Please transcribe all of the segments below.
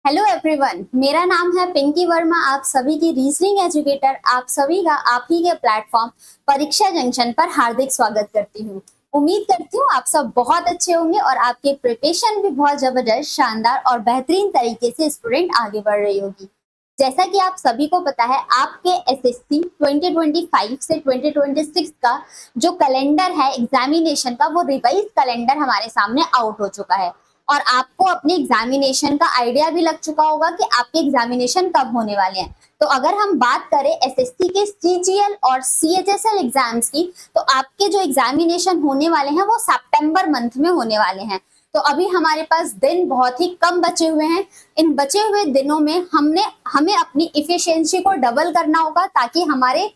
Hello everyone, मेरा नाम है पिंकी वर्मा। आप सभी की रीजनिंग एजुकेटर, आप सभी का आप ही के प्लेटफॉर्म परीक्षा जंक्शन पर हार्दिक स्वागत करती हूँ। उम्मीद करती हूँ आप सब बहुत अच्छे होंगे और आपके प्रिपरेशन भी बहुत जबरदस्त, शानदार और बेहतरीन तरीके से स्टूडेंट आगे बढ़ रही होगी। जैसा कि आप सभी को पता है, आपके एसएससी 2025 से 2026 का जो कैलेंडर है एग्जामिनेशन का, वो रिवाइज कैलेंडर हमारे सामने आउट हो चुका है और आपको अपने एग्जामिनेशन का आइडिया भी लग चुका होगा कि आपके एग्जामिनेशन कब होने वाले हैं। तो अगर हम बात करें एसएससी के सीजीएल और सीएचएसएल एग्जाम्स की, तो आपके जो एग्जामिनेशन होने वाले हैं वो सितंबर मंथ में होने वाले हैं। तो अभी हमारे पास दिन बहुत ही कम बचे हुए हैं। इन बचे हुए दिनों में हमें अपनी इफिशियंसी को डबल करना होगा ताकि हमारे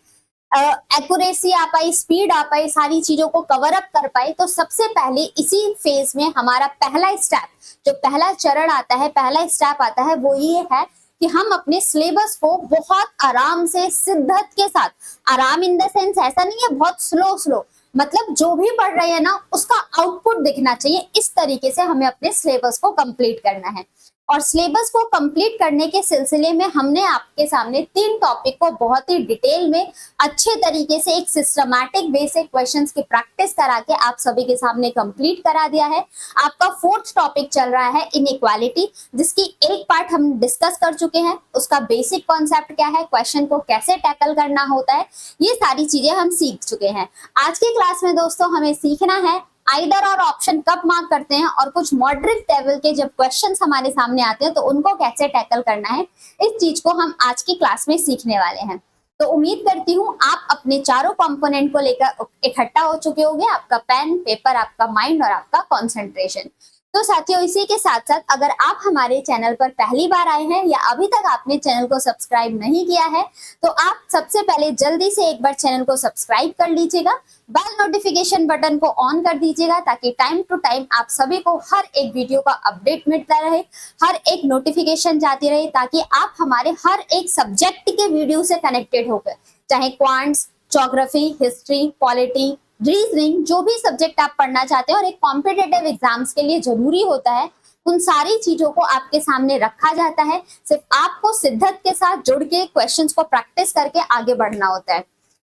एक्यूरेसी आ पाए, स्पीड आ पाए, सारी चीजों को कवर अप कर पाए। तो सबसे पहले इसी फेज में हमारा पहला स्टेप, जो पहला चरण आता है, पहला स्टेप आता है, वो ये है कि हम अपने सिलेबस को बहुत आराम से, शिद्दत के साथ, आराम इन द सेंस ऐसा नहीं है बहुत स्लो स्लो, मतलब जो भी पढ़ रहे हैं ना उसका आउटपुट दिखना चाहिए। इस तरीके से हमें अपने सिलेबस को कंप्लीट करना है। और सिलेबस को कंप्लीट करने के सिलसिले में हमने आपके सामने 3 टॉपिक को बहुत ही डिटेल में, अच्छे तरीके से, एक सिस्टमैटिक वे से क्वेश्चंस की प्रैक्टिस करा के आप सभी के सामने कंप्लीट करा दिया है। आपका 4th टॉपिक चल रहा है इनइक्वालिटी, जिसकी एक पार्ट हम डिस्कस कर चुके हैं। उसका बेसिक कॉन्सेप्ट क्या है, क्वेश्चन को कैसे टैकल करना होता है, ये सारी चीजें हम सीख चुके हैं। आज की क्लास में दोस्तों हमें सीखना है आइदर और ऑप्शन कब मार्क करते हैं और कुछ मॉडरेट लेवल के जब क्वेश्चंस हमारे सामने आते हैं तो उनको कैसे टैकल करना है। इस चीज को हम आज की क्लास में सीखने वाले हैं। तो उम्मीद करती हूँ आप अपने चारों कंपोनेंट को लेकर इकट्ठा हो चुके होंगे, आपका पेन, पेपर, आपका माइंड और आपका कॉन्सेंट्रेशन। तो साथियों, इसी के साथ साथ अगर आप हमारे चैनल पर पहली बार आए हैं या अभी तक आपने चैनल को सब्सक्राइब नहीं किया है, तो आप सबसे पहले जल्दी से एक बार चैनल को सब्सक्राइब कर लीजिएगा, बेल नोटिफिकेशन बटन को ऑन कर दीजिएगा ताकि टाइम टू टाइम आप सभी को हर एक वीडियो का अपडेट मिलता रहे, हर एक नोटिफिकेशन जाती रहे, ताकि आप हमारे हर एक सब्जेक्ट के वीडियो से कनेक्टेड होकर, चाहे quants, geography, history, polity, reasoning, जो भी सब्जेक्ट आप पढ़ना चाहते हैं और एक कॉम्पिटिटिव एग्जाम्स के लिए जरूरी होता है, उन सारी चीजों को आपके सामने रखा जाता है। सिर्फ आपको शिद्दत के साथ जुड़ के क्वेश्चंस को प्रैक्टिस करके आगे बढ़ना होता है।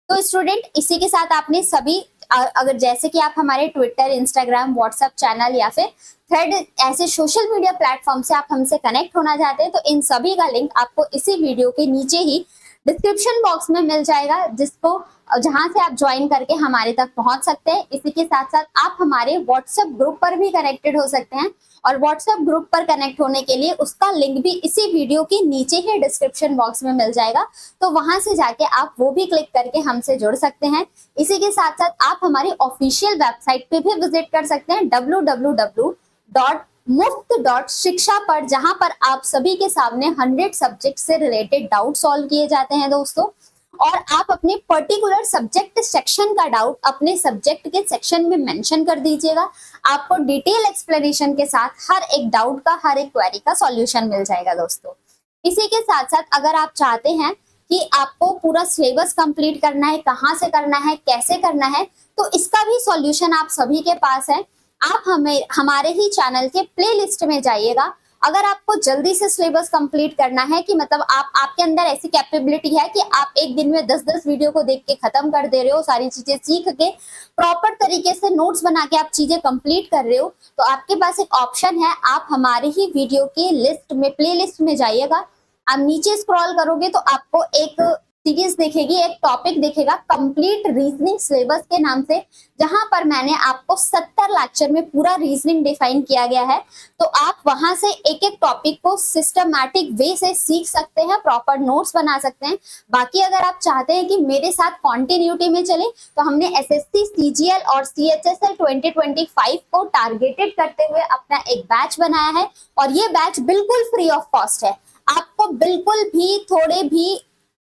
तो स्टूडेंट, इसी के साथ आपने सभी, अगर जैसे कि आप हमारे ट्विटर, इंस्टाग्राम, व्हाट्सएप चैनल या फिर थ्रेड, ऐसे सोशल मीडिया प्लेटफॉर्म से आप हमसे कनेक्ट होना चाहते हैं, तो इन सभी का लिंक आपको इसी वीडियो के नीचे ही डिस्क्रिप्शन बॉक्स में मिल जाएगा, जहां से आप ज्वाइन करके हमारे तक पहुंच सकते हैं। इसी के साथ साथ आप हमारे व्हाट्सएप ग्रुप पर भी कनेक्टेड हो सकते हैं और व्हाट्सएप ग्रुप पर कनेक्ट होने के लिए उसका लिंक भी इसी वीडियो के नीचे ही डिस्क्रिप्शन बॉक्स में मिल जाएगा। तो वहां से जाके आप वो भी क्लिक करके हमसे जुड़ सकते हैं। इसी के साथ साथ आप हमारी ऑफिशियल वेबसाइट पे भी विजिट कर सकते हैं, www.muft.shiksha पर, जहां पर आप सभी के सामने 100 सब्जेक्ट से रिलेटेड डाउट सॉल्व किए जाते हैं दोस्तों। और आप अपने पर्टिकुलर सब्जेक्ट सेक्शन का डाउट अपने सब्जेक्ट के सेक्शन में मेंशन कर दीजिएगा। आपको डिटेल एक्सप्लेनेशन के साथ हर एक डाउट का, हर एक क्वेरी का सॉल्यूशन मिल जाएगा दोस्तों। इसी के साथ साथ अगर आप चाहते हैं कि आपको पूरा सिलेबस कंप्लीट करना है, कहाँ से करना है, कैसे करना है, तो इसका भी सॉल्यूशन आप सभी के पास है। आप हमारे ही चैनल के प्लेलिस्ट में जाइएगा। अगर आपको जल्दी से सिलेबस कंप्लीट करना है, कि मतलब आपके अंदर ऐसी कैपेबिलिटी है कि आप एक दिन में 10-10 वीडियो को देख के खत्म कर दे रहे हो, सारी चीजें सीख के प्रॉपर तरीके से नोट्स बना के आप चीजें कंप्लीट कर रहे हो, तो आपके पास एक ऑप्शन है। आप हमारे ही वीडियो की लिस्ट में, प्ले लिस्ट में जाइएगा। आप नीचे स्क्रॉल करोगे तो आपको एक सीरीज दिखेगी, एक टॉपिक दिखेगा, कंप्लीट रीजनिंग सिलेबस के नाम से, जहां पर मैंने आपको 70 लेक्चर में पूरा रीजनिंग डिफाइन किया गया है। तो आप वहां से एक एक टॉपिक को सिस्टमैटिक वे से सीख सकते हैं, प्रॉपर नोट्स बना सकते हैं। बाकी अगर आप चाहते हैं कि मेरे साथ कॉन्टिन्यूटी में चले, तो हमने एसएससी, सीजीएल और सीएचएसएल 2025 को टारगेटेड करते हुए अपना एक बैच बनाया है और ये बैच बिल्कुल फ्री ऑफ कॉस्ट है। आपको बिल्कुल भी, थोड़े भी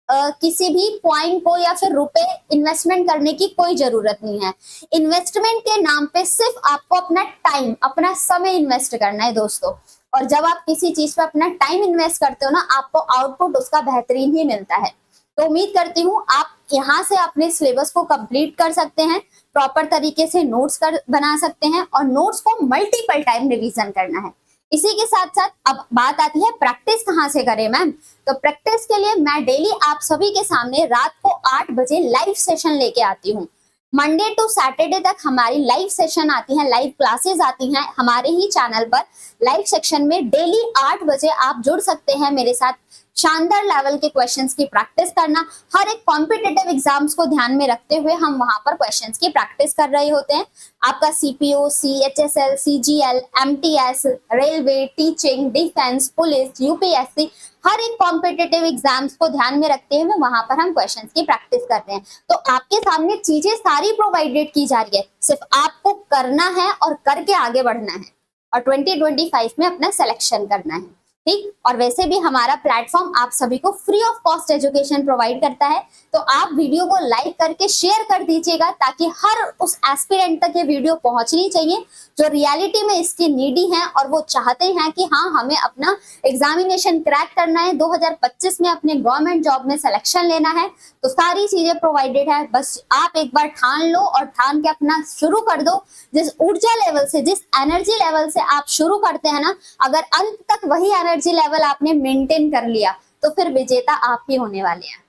किसी भी पॉइंट को या फिर रुपए इन्वेस्टमेंट करने की कोई जरूरत नहीं है। इन्वेस्टमेंट के नाम पे सिर्फ आपको अपना टाइम, अपना समय इन्वेस्ट करना है दोस्तों। और जब आप किसी चीज पे अपना टाइम इन्वेस्ट करते हो ना, आपको आउटपुट उसका बेहतरीन ही मिलता है। तो उम्मीद करती हूँ आप यहाँ से अपने सिलेबस को कंप्लीट कर सकते हैं, प्रॉपर तरीके से नोट्स बना सकते हैं और नोट्स को मल्टीपल टाइम रिवीजन करना है। इसी के साथ साथ अब बात आती है प्रैक्टिस कहाँ से करें मैम। तो प्रैक्टिस के लिए मैं डेली आप सभी के सामने रात को 8 बजे लाइव सेशन लेके आती हूँ। मंडे टू सैटरडे तक हमारी लाइव सेशन आती है, लाइव क्लासेस आती हैं हमारे ही चैनल पर। लाइव सेक्शन में डेली 8 बजे आप जुड़ सकते हैं मेरे साथ, शानदार लेवल के क्वेश्चंस की प्रैक्टिस करना। हर एक कॉम्पिटिटिव एग्जाम्स को ध्यान में रखते हुए हम वहां पर क्वेश्चंस की प्रैक्टिस कर रहे होते हैं। आपका CPO, CHSL, CGL, MTS, railway, teaching, defence, police, UPSC, हर एक कॉम्पिटिटिव एग्जाम्स को ध्यान में रखते हुए वहां पर हम क्वेश्चंस की प्रैक्टिस करते हैं। तो आपके सामने चीजें सारी प्रोवाइडेड की जा रही है, सिर्फ आपको करना है और करके आगे बढ़ना है और 2025 में अपना सिलेक्शन करना है, ठीक। और वैसे भी हमारा प्लेटफॉर्म आप सभी को free of cost education provide करता है, तो आप वीडियो को लाइक करके शेयर कर दीजिएगा ताकि हर उस एस्पिरेंट तक ये वीडियो पहुंचनी चाहिए जो रियलिटी में इसकी नीडी हैं और वो चाहते हैं कि हाँ हमें अपना एग्जामिनेशन क्रैक करना है, 2025 में अपने गवर्नमेंट जॉब में सिलेक्शन लेना है। तो सारी चीजें प्रोवाइडेड है, बस आप एक बार ठान लो और ठान के अपना शुरू कर दो। जिस ऊर्जा लेवल से, जिस एनर्जी लेवल से आप शुरू करते हैं ना, अगर अंत तक वही एनर्जी लेवल आपने मेंटेन कर लिया तो फिर विजेता आप ही होने वाले हैं।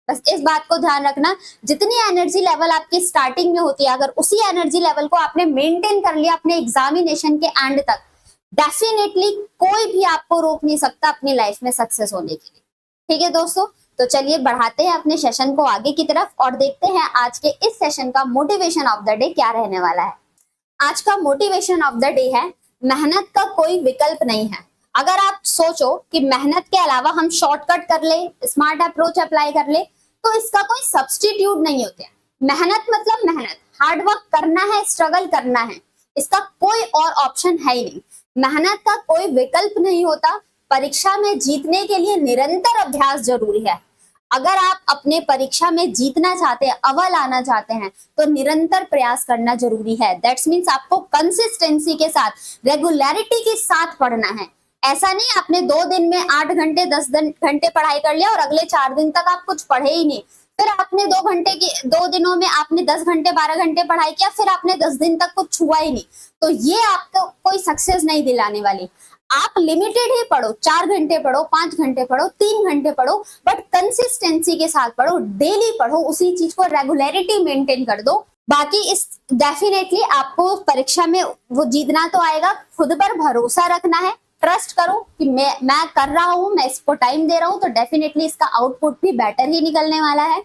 बस इस बात को ध्यान रखना, जितनी एनर्जी लेवल आपकी स्टार्टिंग में होती है, अगर उसी एनर्जी लेवल को आपने मेंटेन कर लिया अपने एग्जामिनेशन के एंड तक, डेफिनेटली कोई भी आपको रोक नहीं सकता अपनी लाइफ में सक्सेस होने के लिए। ठीक है दोस्तों, तो चलिए बढ़ाते हैं अपने सेशन को आगे की तरफ और देखते हैं आज के इस सेशन का मोटिवेशन ऑफ द डे क्या रहने वाला है। आज का मोटिवेशन ऑफ द डे है, मेहनत का कोई विकल्प नहीं है। अगर आप सोचो कि मेहनत के अलावा हम शॉर्टकट कर ले, स्मार्ट अप्रोच अप्लाई कर ले, तो इसका कोई सब्स्टिट्यूट नहीं होते हैं। मेहनत मतलब मेहनत, हार्ड वर्क करना है, स्ट्रगल करना है, इसका कोई और ऑप्शन है ही नहीं। मेहनत का कोई विकल्प नहीं होता। परीक्षा में जीतने के लिए निरंतर अभ्यास जरूरी है। अगर आप अपने परीक्षा में जीतना चाहते हैं, अव्वल आना चाहते हैं, तो निरंतर प्रयास करना जरूरी है। दैट्स मीन्स आपको कंसिस्टेंसी के साथ, रेगुलरिटी के साथ पढ़ना है। ऐसा नहीं आपने 2 दिन में 8 घंटे 10 घंटे पढ़ाई कर लिया और अगले 4 दिन तक आप कुछ पढ़े ही नहीं, फिर आपने 2 दिनों में आपने 10 घंटे 12 घंटे पढ़ाई किया, फिर आपने 10 दिन तक कुछ छुआ ही नहीं, तो ये आपको कोई सक्सेस नहीं दिलाने वाली। आप लिमिटेड ही पढ़ो, 4 घंटे पढ़ो, 5 घंटे पढ़ो, 3 घंटे पढ़ो, बट कंसिस्टेंसी के साथ पढ़ो, डेली पढ़ो, उसी चीज को रेगुलरिटी मेंटेन कर दो। बाकी इस डेफिनेटली आपको परीक्षा में वो जीतना तो आएगा। खुद पर भरोसा रखना है, ट्रस्ट करो कि मैं कर रहा हूं, मैं इसको टाइम दे रहा हूं, तो डेफिनेटली इसका आउटपुट भी बेटर ही निकलने वाला है।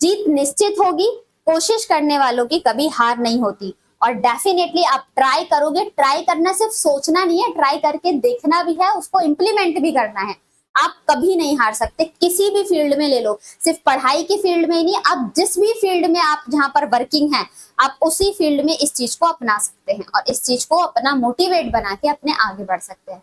जीत निश्चित होगी, कोशिश करने वालों की कभी हार नहीं होती। और डेफिनेटली आप ट्राई करोगे। ट्राई करना सिर्फ सोचना नहीं है, ट्राई करके देखना भी है, उसको इम्प्लीमेंट भी करना है। आप कभी नहीं हार सकते, किसी भी फील्ड में ले लो, सिर्फ पढ़ाई की फील्ड में ही नहीं, आप जिस भी फील्ड में आप जहां पर वर्किंग है, आप उसी फील्ड में इस चीज को अपना सकते हैं और इस चीज को अपना मोटिवेट बना के अपने आगे बढ़ सकते हैं।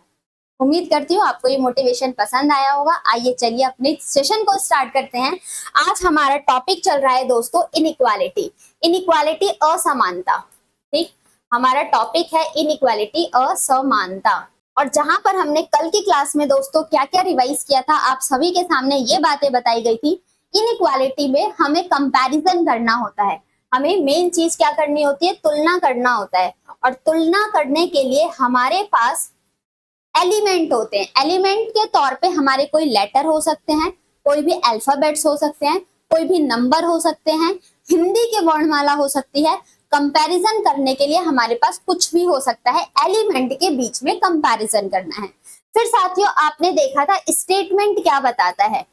उम्मीद करती हूँ आपको ये मोटिवेशन पसंद आया होगा। आइए चलिए अपने सेशन को स्टार्ट करते हैं। आज हमारा टॉपिक चल रहा है दोस्तों इनइक्वालिटी। इनइक्वालिटी, असमानता। ठीक, हमारा टॉपिक है इनइक्वालिटी, असमानता। और जहां पर हमने कल की क्लास में दोस्तों क्या क्या रिवाइज किया था, आप सभी के सामने ये बातें बताई गई थी। इनइक्वालिटी में हमें कंपैरिजन करना होता है, हमें मेन चीज क्या करनी होती है, तुलना करना होता है। और तुलना करने के लिए हमारे पास एलिमेंट होते हैं। एलिमेंट के तौर पे हमारे कोई लेटर हो सकते हैं, कोई भी अल्फाबेट्स हो सकते हैं, कोई भी नंबर हो सकते हैं, हिंदी की वर्णमाला हो सकती है। कंपैरिजन करने के लिए हमारे पास कुछ भी हो सकता है, एलिमेंट के बीच में कंपैरिजन करना है। फिर साथियों आपने देखा था स्टेटमेंट क्या बताता है,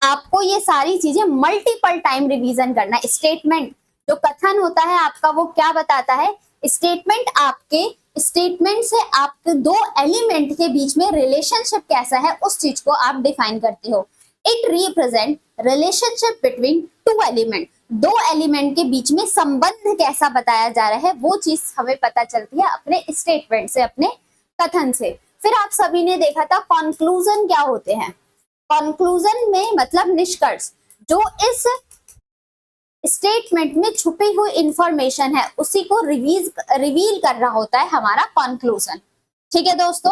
आपको ये सारी चीजें मल्टीपल टाइम रिवीजन करना है। स्टेटमेंट जो कथन होता है आपका, वो क्या बताता है, स्टेटमेंट आपके स्टेटमेंट से आपके 2 एलिमेंट के बीच में रिलेशनशिप कैसा है उस चीज को आप डिफाइन करते हो। It represent relationship between 2 element. 2 element के बीच में संबंध कैसा बताया जा रहा है, वो चीज हमें पता चलती है अपने स्टेटमेंट से, अपने कथन से। फिर आप सभी ने देखा था कंक्लूजन क्या होते हैं। कंक्लूजन में मतलब निष्कर्ष, जो इस स्टेटमेंट में छुपी हुई इंफॉर्मेशन है उसी को रिवील कर रहा होता है हमारा कंक्लूजन। ठीक है दोस्तों,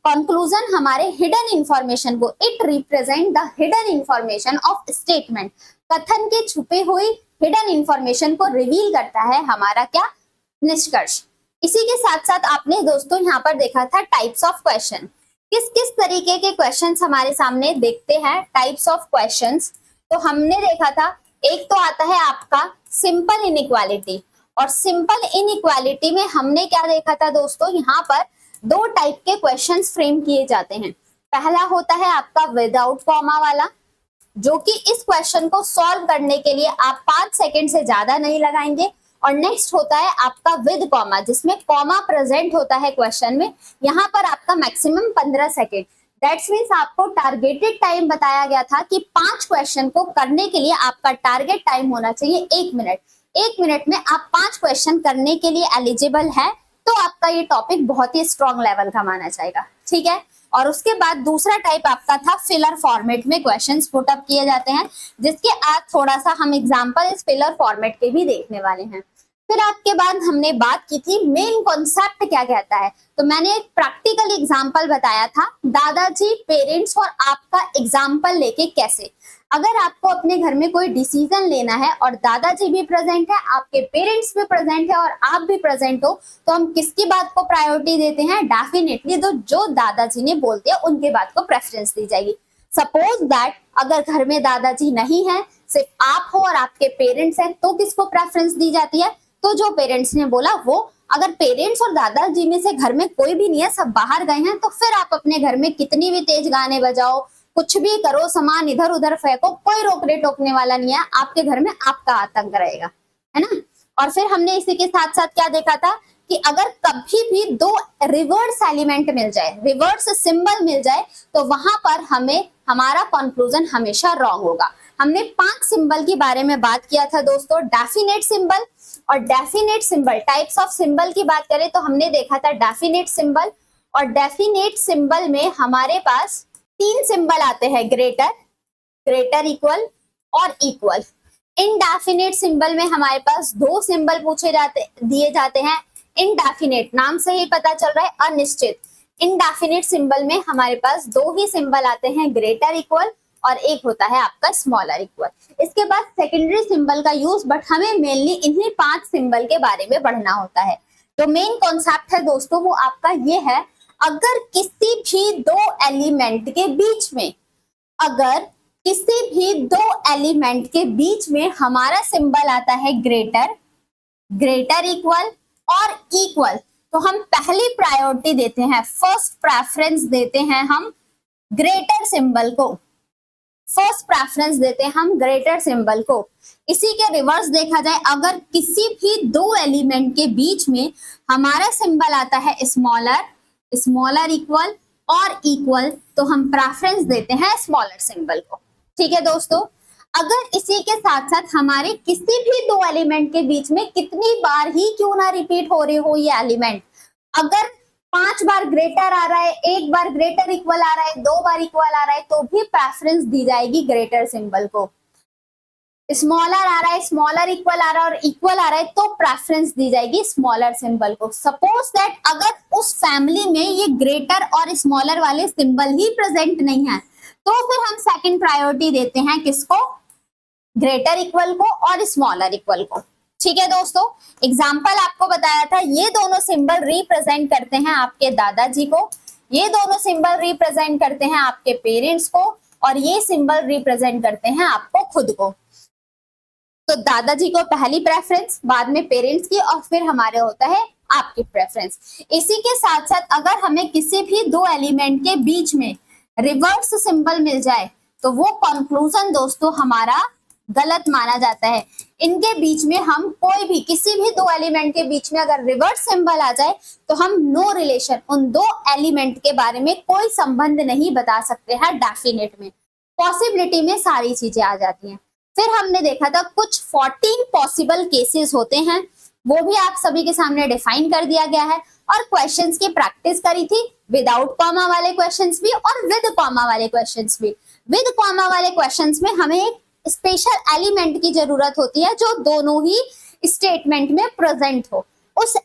कंक्लूजन हमारे हिडन इंफॉर्मेशन को, it represent the hidden information of statement. कथन के छुपे हुई हिडन इंफॉर्मेशन को रिवील करता है हमारा क्या, निष्कर्ष। इसी के साथ साथ आपने दोस्तों यहाँ पर देखा था टाइप्स ऑफ क्वेश्चन, किस किस तरीके के क्वेश्चंस हमारे सामने देखते हैं, टाइप्स ऑफ क्वेश्चंस। तो हमने देखा था एक तो आता है आपका सिंपल इनइक्वालिटी, और सिंपल इनइक्वालिटी में हमने क्या देखा था दोस्तों, यहाँ पर दो टाइप के क्वेश्चंस फ्रेम किए जाते हैं। पहला होता है आपका विदाउट कॉमा वाला, जो कि इस क्वेश्चन को सॉल्व करने के लिए आप 5 सेकंड से ज्यादा नहीं लगाएंगे। और नेक्स्ट होता है आपका विद कॉमा, जिसमें कॉमा प्रेजेंट होता है क्वेश्चन में, यहाँ पर आपका मैक्सिमम 15 सेकंड। दैट्स मीन्स आपको टारगेटेड टाइम बताया गया था कि 5 क्वेश्चन को करने के लिए आपका टारगेट टाइम होना चाहिए 1 मिनट। 1 मिनट में आप 5 क्वेश्चन करने के लिए एलिजिबल है, तो आपका ये टॉपिक बहुत ही स्ट्रॉन्ग लेवल का माना जाएगा, ठीक है। और उसके बाद दूसरा टाइप आपका था फिलर फॉर्मेट में क्वेश्चंस पुट अप किए जाते हैं, जिसके आज थोड़ा सा हम एग्जांपल इस फिलर फॉर्मेट के भी देखने वाले हैं। फिर आपके बाद हमने बात की थी मेन कॉन्सेप्ट क्या कहता है, तो मैंने एक प्रैक्टिकल एग्जांपल बताया था, दादाजी, पेरेंट्स और आपका एग्जांपल लेके कैसे। अगर आपको अपने घर में कोई डिसीजन लेना है और दादाजी भी प्रेजेंट है, आपके पेरेंट्स भी प्रेजेंट है और आप भी प्रेजेंट हो, तो हम किसकी बात को प्रायोरिटी देते हैं? डेफिनेटली तो जो दादाजी ने बोल दिया उनके बात को प्रेफरेंस दी जाएगी। सपोज दैट अगर घर में दादाजी नहीं है, सिर्फ आप हो और आपके पेरेंट्स हैं, तो किसको प्रेफरेंस दी जाती है? तो जो पेरेंट्स ने बोला वो। अगर पेरेंट्स और दादाजी में से घर में कोई भी नहीं है, सब बाहर गए हैं, तो फिर आप अपने घर में कितनी भी तेज गाने बजाओ, कुछ भी करो, सामान इधर उधर फेंको, कोई रोकने टोकने वाला नहीं है, आपके घर में आपका आतंक रहेगा, है ना। और फिर हमने इसी के साथ साथ क्या देखा था कि अगर कभी भी दो रिवर्स एलिमेंट मिल जाए, रिवर्स सिंबल मिल जाए, तो वहां पर हमें हमारा कंक्लूजन हमेशा रॉन्ग होगा। हमने 5 सिंबल के बारे में बात किया था दोस्तों, डेफिनेट सिंबल और definite symbol. Types of symbol की बात करें तो हमने देखा था डेफिनेट सिंबल, और डेफिनेट सिंबल में हमारे पास 3 सिंबल आते हैं, ग्रेटर, ग्रेटर इक्वल और इक्वल। इनडेफिनेट सिंबल में हमारे पास 2 सिंबल दिए जाते हैं। इनडेफिनेट नाम से ही पता चल रहा है अनिश्चित। इनडेफिनेट सिंबल में हमारे पास 2 ही सिंबल आते हैं, ग्रेटर इक्वल और एक होता है आपका स्मॉलर इक्वल। इसके बाद सेकेंडरी सिंबल का यूज, बट हमें मेनली इन्हीं 5 सिंबल के बारे में पढ़ना होता है। तो मेन कॉन्सेप्ट है दोस्तों वो आपका ये है, अगर किसी भी 2 एलिमेंट के बीच में, अगर किसी भी 2 एलिमेंट के बीच में हमारा सिंबल आता है ग्रेटर, ग्रेटर इक्वल और इक्वल, तो हम पहली प्रायोरिटी देते हैं, फर्स्ट प्रेफरेंस देते हैं हम ग्रेटर सिंबल को, फर्स्ट प्रेफरेंस देते हैं हम ग्रेटर सिंबल को। इसी के रिवर्स देखा जाए, अगर किसी भी 2 एलिमेंट के बीच में हमारा सिंबल आता है स्मॉलर, स्मॉलर इक्वल और इक्वल, तो हम प्रेफरेंस देते हैं स्मॉलर सिंबल को, ठीक है दोस्तों। अगर इसी के साथ साथ हमारे किसी भी 2 एलिमेंट के बीच में कितनी बार ही क्यों ना रिपीट हो रही हो ये एलिमेंट, अगर 5 बार ग्रेटर आ रहा है, 1 बार ग्रेटर इक्वल आ रहा है, 2 बार इक्वल आ रहा है, तो भी प्रेफरेंस दी जाएगी ग्रेटर सिंबल को। स्मॉलर आ रहा है, स्मॉलर इक्वल आ रहा है और इक्वल आ रहा है, तो प्रेफरेंस दी जाएगी स्मॉलर सिंबल को। सपोज दैट अगर उस फैमिली में ये ग्रेटर और स्मॉलर वाले सिंबल ही प्रेजेंट नहीं है, तो फिर हम सेकंड प्रायोरिटी देते हैं किसको? ग्रेटर इक्वल को और स्मॉलर इक्वल को, ठीक है दोस्तों। एग्जाम्पल आपको बताया था, ये दोनों सिंबल रिप्रेजेंट करते हैं आपके दादाजी को, ये दोनों सिंबल रिप्रेजेंट करते हैं आपके पेरेंट्स को, और ये सिंबल रिप्रेजेंट करते हैं आपको खुद को। तो दादाजी को पहली प्रेफरेंस, बाद में पेरेंट्स की, और फिर हमारे होता है आपकी प्रेफरेंस। इसी के साथ साथ अगर हमें किसी भी 2 एलिमेंट के बीच में रिवर्स सिंबल मिल जाए, तो वो कंक्लूजन दोस्तों हमारा गलत माना जाता है। इनके बीच में हम कोई भी, किसी भी 2 एलिमेंट के बीच में अगर रिवर्स सिंबल आ जाए, तो हम नो रिलेशन, उन 2 एलिमेंट के बारे में कोई संबंध नहीं बता सकते हैं डेफिनेट में। पॉसिबिलिटी में सारी चीजें आ जाती हैं। फिर हमने देखा था कुछ 14 पॉसिबल केसेस होते हैं, वो भी आप सभी के सामने डिफाइन कर दिया गया है, और क्वेश्चंस की प्रैक्टिस करी थी, विदाउट कॉमा वाले क्वेश्चंस भी और विद कॉमा वाले क्वेश्चंस भी। विद कॉमा वाले क्वेश्चंस में हमें एक स्पेशल एलिमेंट की जरूरत होती है जो दोनों ही स्टेटमेंट में प्रेजेंट हो। उस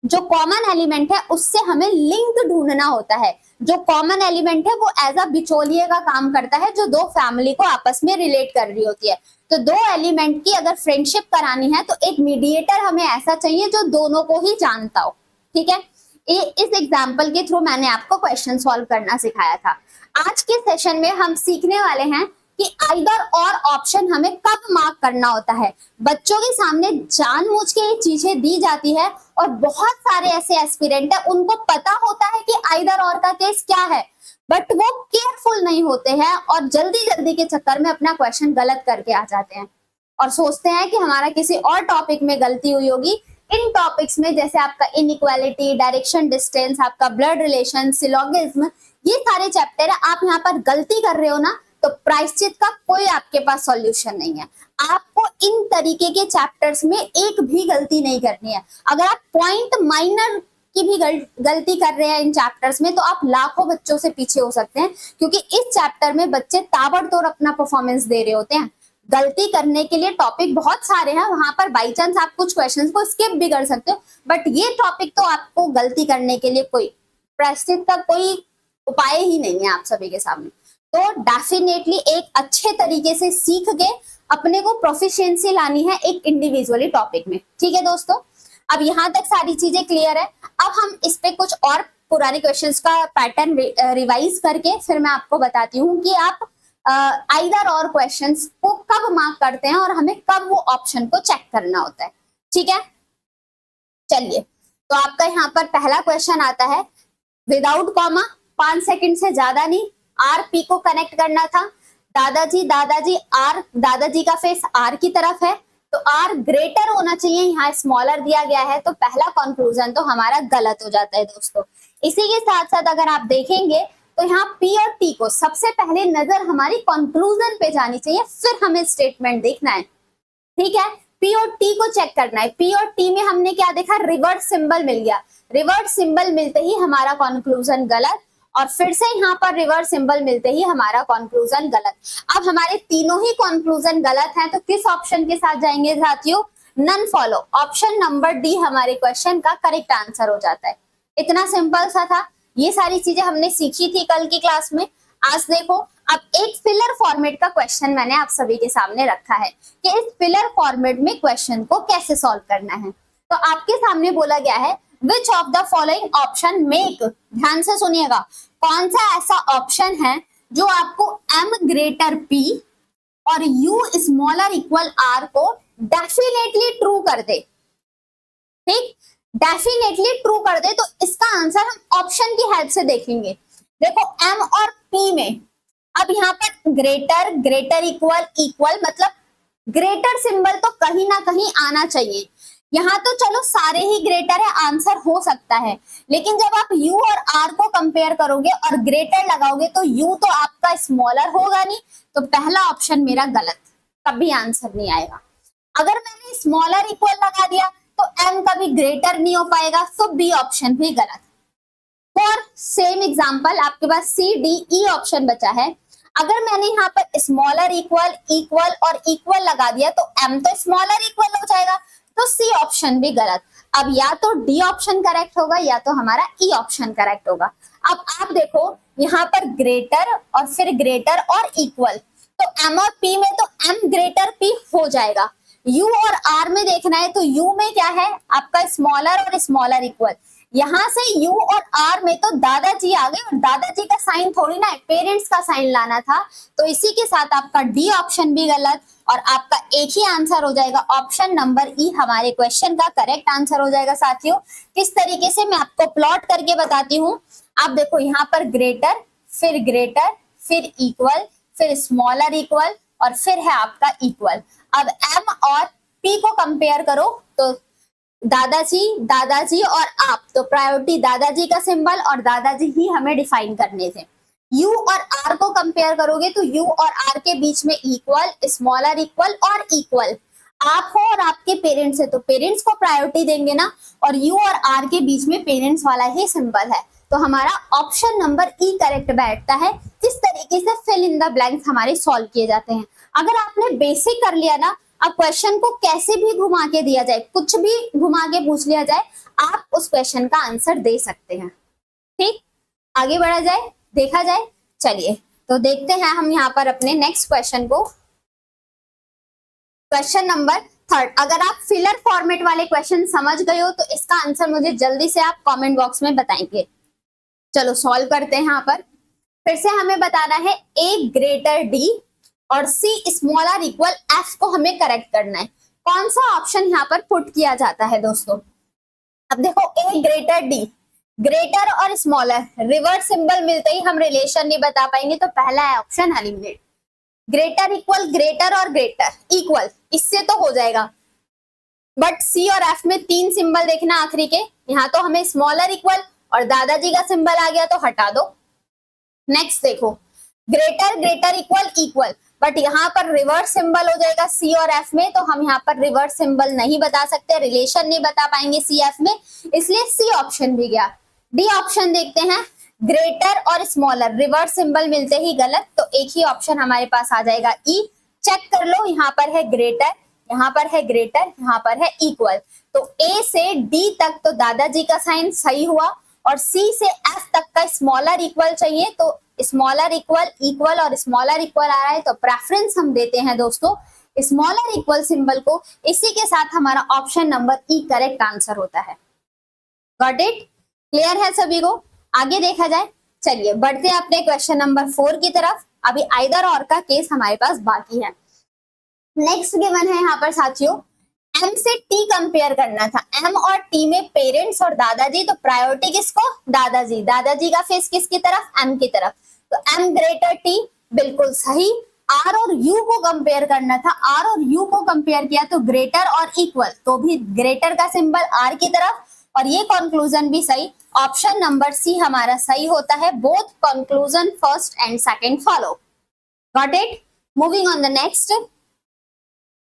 जो कॉमन एलिमेंट है उससे हमें लिंक ढूंढना होता है। जो कॉमन एलिमेंट है वो एज अ बिचौलिए का काम करता है, जो दो फैमिली को आपस में रिलेट कर रही होती है। तो दो एलिमेंट की अगर फ्रेंडशिप करानी है तो एक मीडिएटर हमें ऐसा चाहिए जो दोनों को ही जानता हो। ठीक है, इस एग्जाम्पल के थ्रू मैंने आपको क्वेश्चन सॉल्व करना सिखाया था। आज के सेशन में हम सीखने वाले हैं कि आइदर और ऑप्शन हमें कब मार्क करना होता है। बच्चों के सामने जानबूझ के ये चीजें दी जाती है और बहुत सारे ऐसे एस्पिरेंट है उनको पता होता है कि आइदर और का केस क्या है, बट वो केयरफुल नहीं होते हैं और जल्दी जल्दी के चक्कर में अपना क्वेश्चन गलत करके आ जाते हैं और सोचते हैं कि हमारा किसी और टॉपिक में गलती हुई होगी। इन टॉपिक्स में जैसे आपका इनइक्वालिटी, डायरेक्शन डिस्टेंस, आपका ब्लड रिलेशन, सिलोगिज्म, ये सारे चैप्टर है। आप यहाँ पर गलती कर रहे हो ना तो प्रायश्चित का कोई आपके पास सॉल्यूशन नहीं है। आपको इन तरीके के चैप्टर्स में एक भी गलती नहीं करनी है। अगर आप पॉइंट माइनर की भी गलती कर रहे हैं इन चैप्टर्स में तो आप लाखों बच्चों से पीछे हो सकते हैं, क्योंकि इस चैप्टर में बच्चे ताबड़तोड़ अपना परफॉर्मेंस दे रहे होते हैं। गलती करने के लिए टॉपिक बहुत सारे हैं, वहां पर बाई चांस आप कुछ क्वेश्चंस को स्किप भी कर सकते हो, बट ये टॉपिक तो आपको गलती करने के लिए कोई प्रायश्चित का कोई उपाय ही नहीं है आप सभी के सामने। तो डेफिनेटली एक अच्छे तरीके से सीख के अपने को प्रोफिशिएंसी लानी है एक इंडिविजुअली टॉपिक में। ठीक है दोस्तों, अब यहाँ तक सारी चीजें क्लियर है। अब हम इस पे कुछ और पुराने क्वेश्चंस का पैटर्न रिवाइज करके फिर मैं आपको बताती हूँ कि आप आइदर और क्वेश्चंस को कब मार्क करते हैं और हमें कब वो ऑप्शन को चेक करना होता है। ठीक है, चलिए, तो आपका यहाँ पर पहला क्वेश्चन आता है विदाउट कॉमा, 5 सेकंड से ज्यादा नहीं, आर पी को कनेक्ट करना था। दादाजी दादाजी आर, दादाजी का फेस आर की तरफ है तो आर ग्रेटर होना चाहिए, यहाँ स्मॉलर दिया गया है तो पहला कंक्लूजन तो हमारा गलत हो जाता है दोस्तों। इसी के साथ साथ अगर आप देखेंगे तो यहाँ पी और टी को सबसे पहले नजर हमारी कंक्लूजन पे जानी चाहिए, फिर हमें स्टेटमेंट देखना है। ठीक है, पी और टी को चेक करना है। पी और टी में हमने क्या देखा, रिवर्स सिंबल मिल गया। रिवर्स सिंबल मिलते ही हमारा कंक्लूजन गलत और फिर से यहाँ पर रिवर्स सिंबल मिलते ही हमारा कंक्लूजन गलत। अब हमारे तीनों ही कंक्लूजन गलत हैं तो किस ऑप्शन के साथ जाएंगे साथियों, none follow. Option number D हमारे क्वेश्चन का करेक्ट आंसर हो जाता है। इतना सिंपल सा था। ये सारी चीजें हमने सीखी थी कल की क्लास में। आज देखो, अब एक फिलर फॉर्मेट का क्वेश्चन मैंने आप सभी के सामने रखा है कि इस फिलर फॉर्मेट में क्वेश्चन को कैसे सॉल्व करना है। तो आपके सामने बोला गया है which of the following option make, ध्यान से सुनिएगा, कौन सा ऐसा ऑप्शन है जो आपको m ग्रेटर p और u स्मॉलर इक्वल r को डेफिनेटली ट्रू कर दे। ठीक, डेफिनेटली ट्रू कर दे। तो इसका आंसर हम ऑप्शन की हेल्प से देखेंगे। देखो m और p में, अब यहाँ पर ग्रेटर, ग्रेटर इक्वल, इक्वल मतलब ग्रेटर सिंबल तो कहीं ना कहीं आना चाहिए। यहाँ तो चलो सारे ही ग्रेटर है, आंसर हो सकता है, लेकिन जब आप u और r को कंपेयर करोगे और ग्रेटर लगाओगे तो u तो आपका स्मॉलर होगा नहीं, तो पहला ऑप्शन मेरा गलत, कभी आंसर नहीं आएगा। अगर मैंने स्मॉलर इक्वल लगा दिया तो m कभी ग्रेटर नहीं हो पाएगा, तो बी ऑप्शन भी गलत। फॉर सेम एग्जाम्पल आपके पास सी डी ई ऑप्शन बचा है। अगर मैंने यहाँ पर स्मॉलर इक्वल, इक्वल और इक्वल लगा दिया तो m तो स्मॉलर इक्वल हो जाएगा, तो सी ऑप्शन भी गलत। अब या तो डी ऑप्शन करेक्ट होगा या तो हमारा ई ऑप्शन करेक्ट होगा। अब आप देखो यहाँ पर ग्रेटर और फिर ग्रेटर और इक्वल, तो m और p में तो m ग्रेटर p हो जाएगा। u और r में देखना है तो u में क्या है आपका स्मॉलर और स्मॉलर इक्वल। यहाँ से u और r में तो दादाजी आ गए और दादाजी का साइन थोड़ी ना है, पेरेंट्स का साइन लाना था, तो इसी के साथ आपका डी ऑप्शन भी गलत और आपका एक ही आंसर हो जाएगा, ऑप्शन नंबर ई हमारे क्वेश्चन का करेक्ट आंसर हो जाएगा। साथियों किस तरीके से मैं आपको प्लॉट करके बताती हूँ। आप देखो यहाँ पर ग्रेटर, फिर इक्वल, फिर स्मॉलर इक्वल और फिर है आपका इक्वल। अब m और p को कंपेयर करो तो दादाजी, दादाजी और आप, तो प्रायोरिटी दादाजी का सिंबल और दादाजी ही हमें डिफाइन करने थे। u और r को कंपेयर करोगे तो u और r के बीच में इक्वल, स्मॉलर इक्वल और इक्वल। आप हो और आपके पेरेंट्स है तो पेरेंट्स को प्रायोरिटी देंगे ना, और u और r के बीच में पेरेंट्स वाला ही सिंबल है, तो हमारा ऑप्शन नंबर ई करेक्ट बैठता है। इस तरीके से फिल इन द ब्लैंक्स हमारे सॉल्व किए जाते हैं। अगर आपने बेसिक कर लिया ना अब क्वेश्चन को कैसे भी घुमा के दिया जाए, कुछ भी घुमा के पूछ लिया जाए, आप उस क्वेश्चन का आंसर दे सकते हैं। ठीक, आगे बढ़ा जाए, देखा जाए। चलिए तो देखते हैं हम यहाँ पर अपने नेक्स्ट क्वेश्चन को। Question number 3। अगर आप फिलर फॉर्मेट वाले क्वेश्चन समझ गए हो तो इसका आंसर मुझे जल्दी से आप कमेंट बॉक्स में बताएंगे। चलो सॉल्व करते हैं। यहाँ पर फिर से हमें बताना है a ग्रेटर d और c स्मॉलर इक्वल f को हमें करेक्ट करना है। कौन सा ऑप्शन यहाँ पर पुट किया जाता है दोस्तों? अब देखो a ग्रेटर d, ग्रेटर और स्मॉलर, रिवर्स सिंबल मिलते ही हम रिलेशन नहीं बता पाएंगे, तो पहला है option eliminate. Greater equal greater और ग्रेटर इक्वल, इससे तो हो जाएगा, बट सी और एफ में 3 सिंबल देखना आखिरी के, यहाँ तो हमें स्मॉलर इक्वल और दादाजी का सिंबल आ गया तो हटा दो। नेक्स्ट देखो, greater greater equal equal, but यहाँ पर रिवर्स सिंबल हो जाएगा सी और एफ में, तो हम यहाँ पर रिवर्स सिंबल नहीं बता सकते, रिलेशन नहीं बता पाएंगे सी एफ में, इसलिए सी ऑप्शन भी गया। डी ऑप्शन देखते हैं, ग्रेटर और स्मॉलर, रिवर्स सिंबल मिलते ही गलत, तो एक ही ऑप्शन हमारे पास आ जाएगा ई। चेक कर लो, यहाँ पर है ग्रेटर, यहाँ पर है ग्रेटर, यहाँ पर है इक्वल, तो ए से डी तक तो दादाजी का साइन सही हुआ, और सी से एफ तक का स्मॉलर इक्वल चाहिए, तो स्मॉलर इक्वल इक्वल और स्मॉलर इक्वल आ रहा है, तो प्रेफरेंस हम देते हैं दोस्तों स्मॉलर इक्वल सिंबल को। इसी के साथ हमारा ऑप्शन नंबर ई करेक्ट आंसर होता है। Got it? क्लियर है सभी को? आगे देखा जाए। चलिए बढ़ते हैं अपने क्वेश्चन नंबर 4 की तरफ। अभी आइदर और का केस हमारे पास बाकी है। नेक्स्ट गिवन है यहाँ पर साथियों, एम से टी कंपेयर करना था। एम और टी में पेरेंट्स और दादाजी, तो प्रायोरिटी किसको? दादाजी। दादाजी का फेस किसकी तरफ? एम की तरफ, तो एम ग्रेटर टी, बिल्कुल सही। आर और यू को कंपेयर करना था। आर और यू को कंपेयर किया तो ग्रेटर और इक्वल, तो भी ग्रेटर का सिंबल आर की तरफ, और ये कंक्लूजन भी सही। ऑप्शन नंबर सी हमारा सही होता है। Both conclusion first and second follow. Got it? Moving on the next.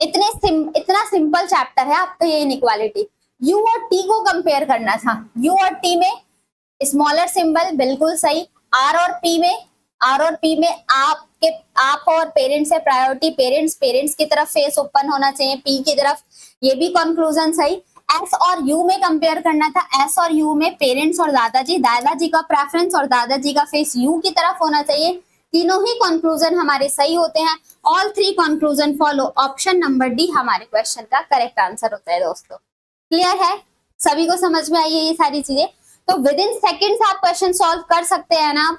इतना सिंपल चैप्टर है आपका ये इनइक्वालिटी। यू और टी को कंपेयर करना था। यू और टी में स्मॉलर सिंबल, बिल्कुल सही। आर और पी में आप और पेरेंट्स है प्रायोरिटी, पेरेंट्स की तरफ फेस ओपन होना चाहिए, पी की तरफ, ये भी कंक्लूजन सही। एस और यू में कंपेयर करना था। एस और यू में पेरेंट्स और दादाजी का प्रेफरेंस और दादाजी का फेस यू की तरफ होना चाहिए। तीनों ही कंक्लूजन हमारे सही होते हैं। All 3 conclusion follow. Option number D हमारे क्वेश्चन का करेक्ट आंसर होता है दोस्तों। क्लियर है? सभी को समझ में आई है ये सारी चीजें? तो विद इन सेकेंड्स आप क्वेश्चन सॉल्व कर सकते हैं ना,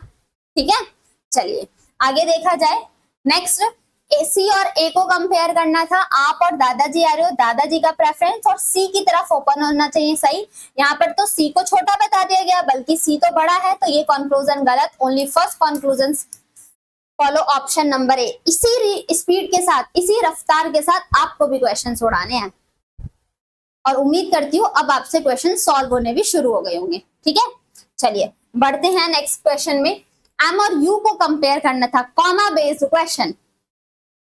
ठीक है। चलिए आगे देखा जाए। नेक्स्ट, सी और ए को कंपेयर करना था। आप और दादाजी आ रहे हो, दादाजी का प्रेफरेंस और सी की तरफ ओपन होना चाहिए, सही। यहाँ पर तो सी को छोटा बता दिया गया, बल्कि सी तो बड़ा है, तो ये कंक्लूजन गलत। Only first conclusion follow, option number A. इसी स्पीड के साथ, इसी रफ्तार के साथ आपको भी क्वेश्चन उड़ाने हैं, और उम्मीद करती हूँ अब आपसे क्वेश्चन सॉल्व होने भी शुरू हो गए होंगे, ठीक है। चलिए बढ़ते हैं नेक्स्ट क्वेश्चन में। एम और यू को कंपेयर करना था, कॉमा बेस्ड क्वेश्चन,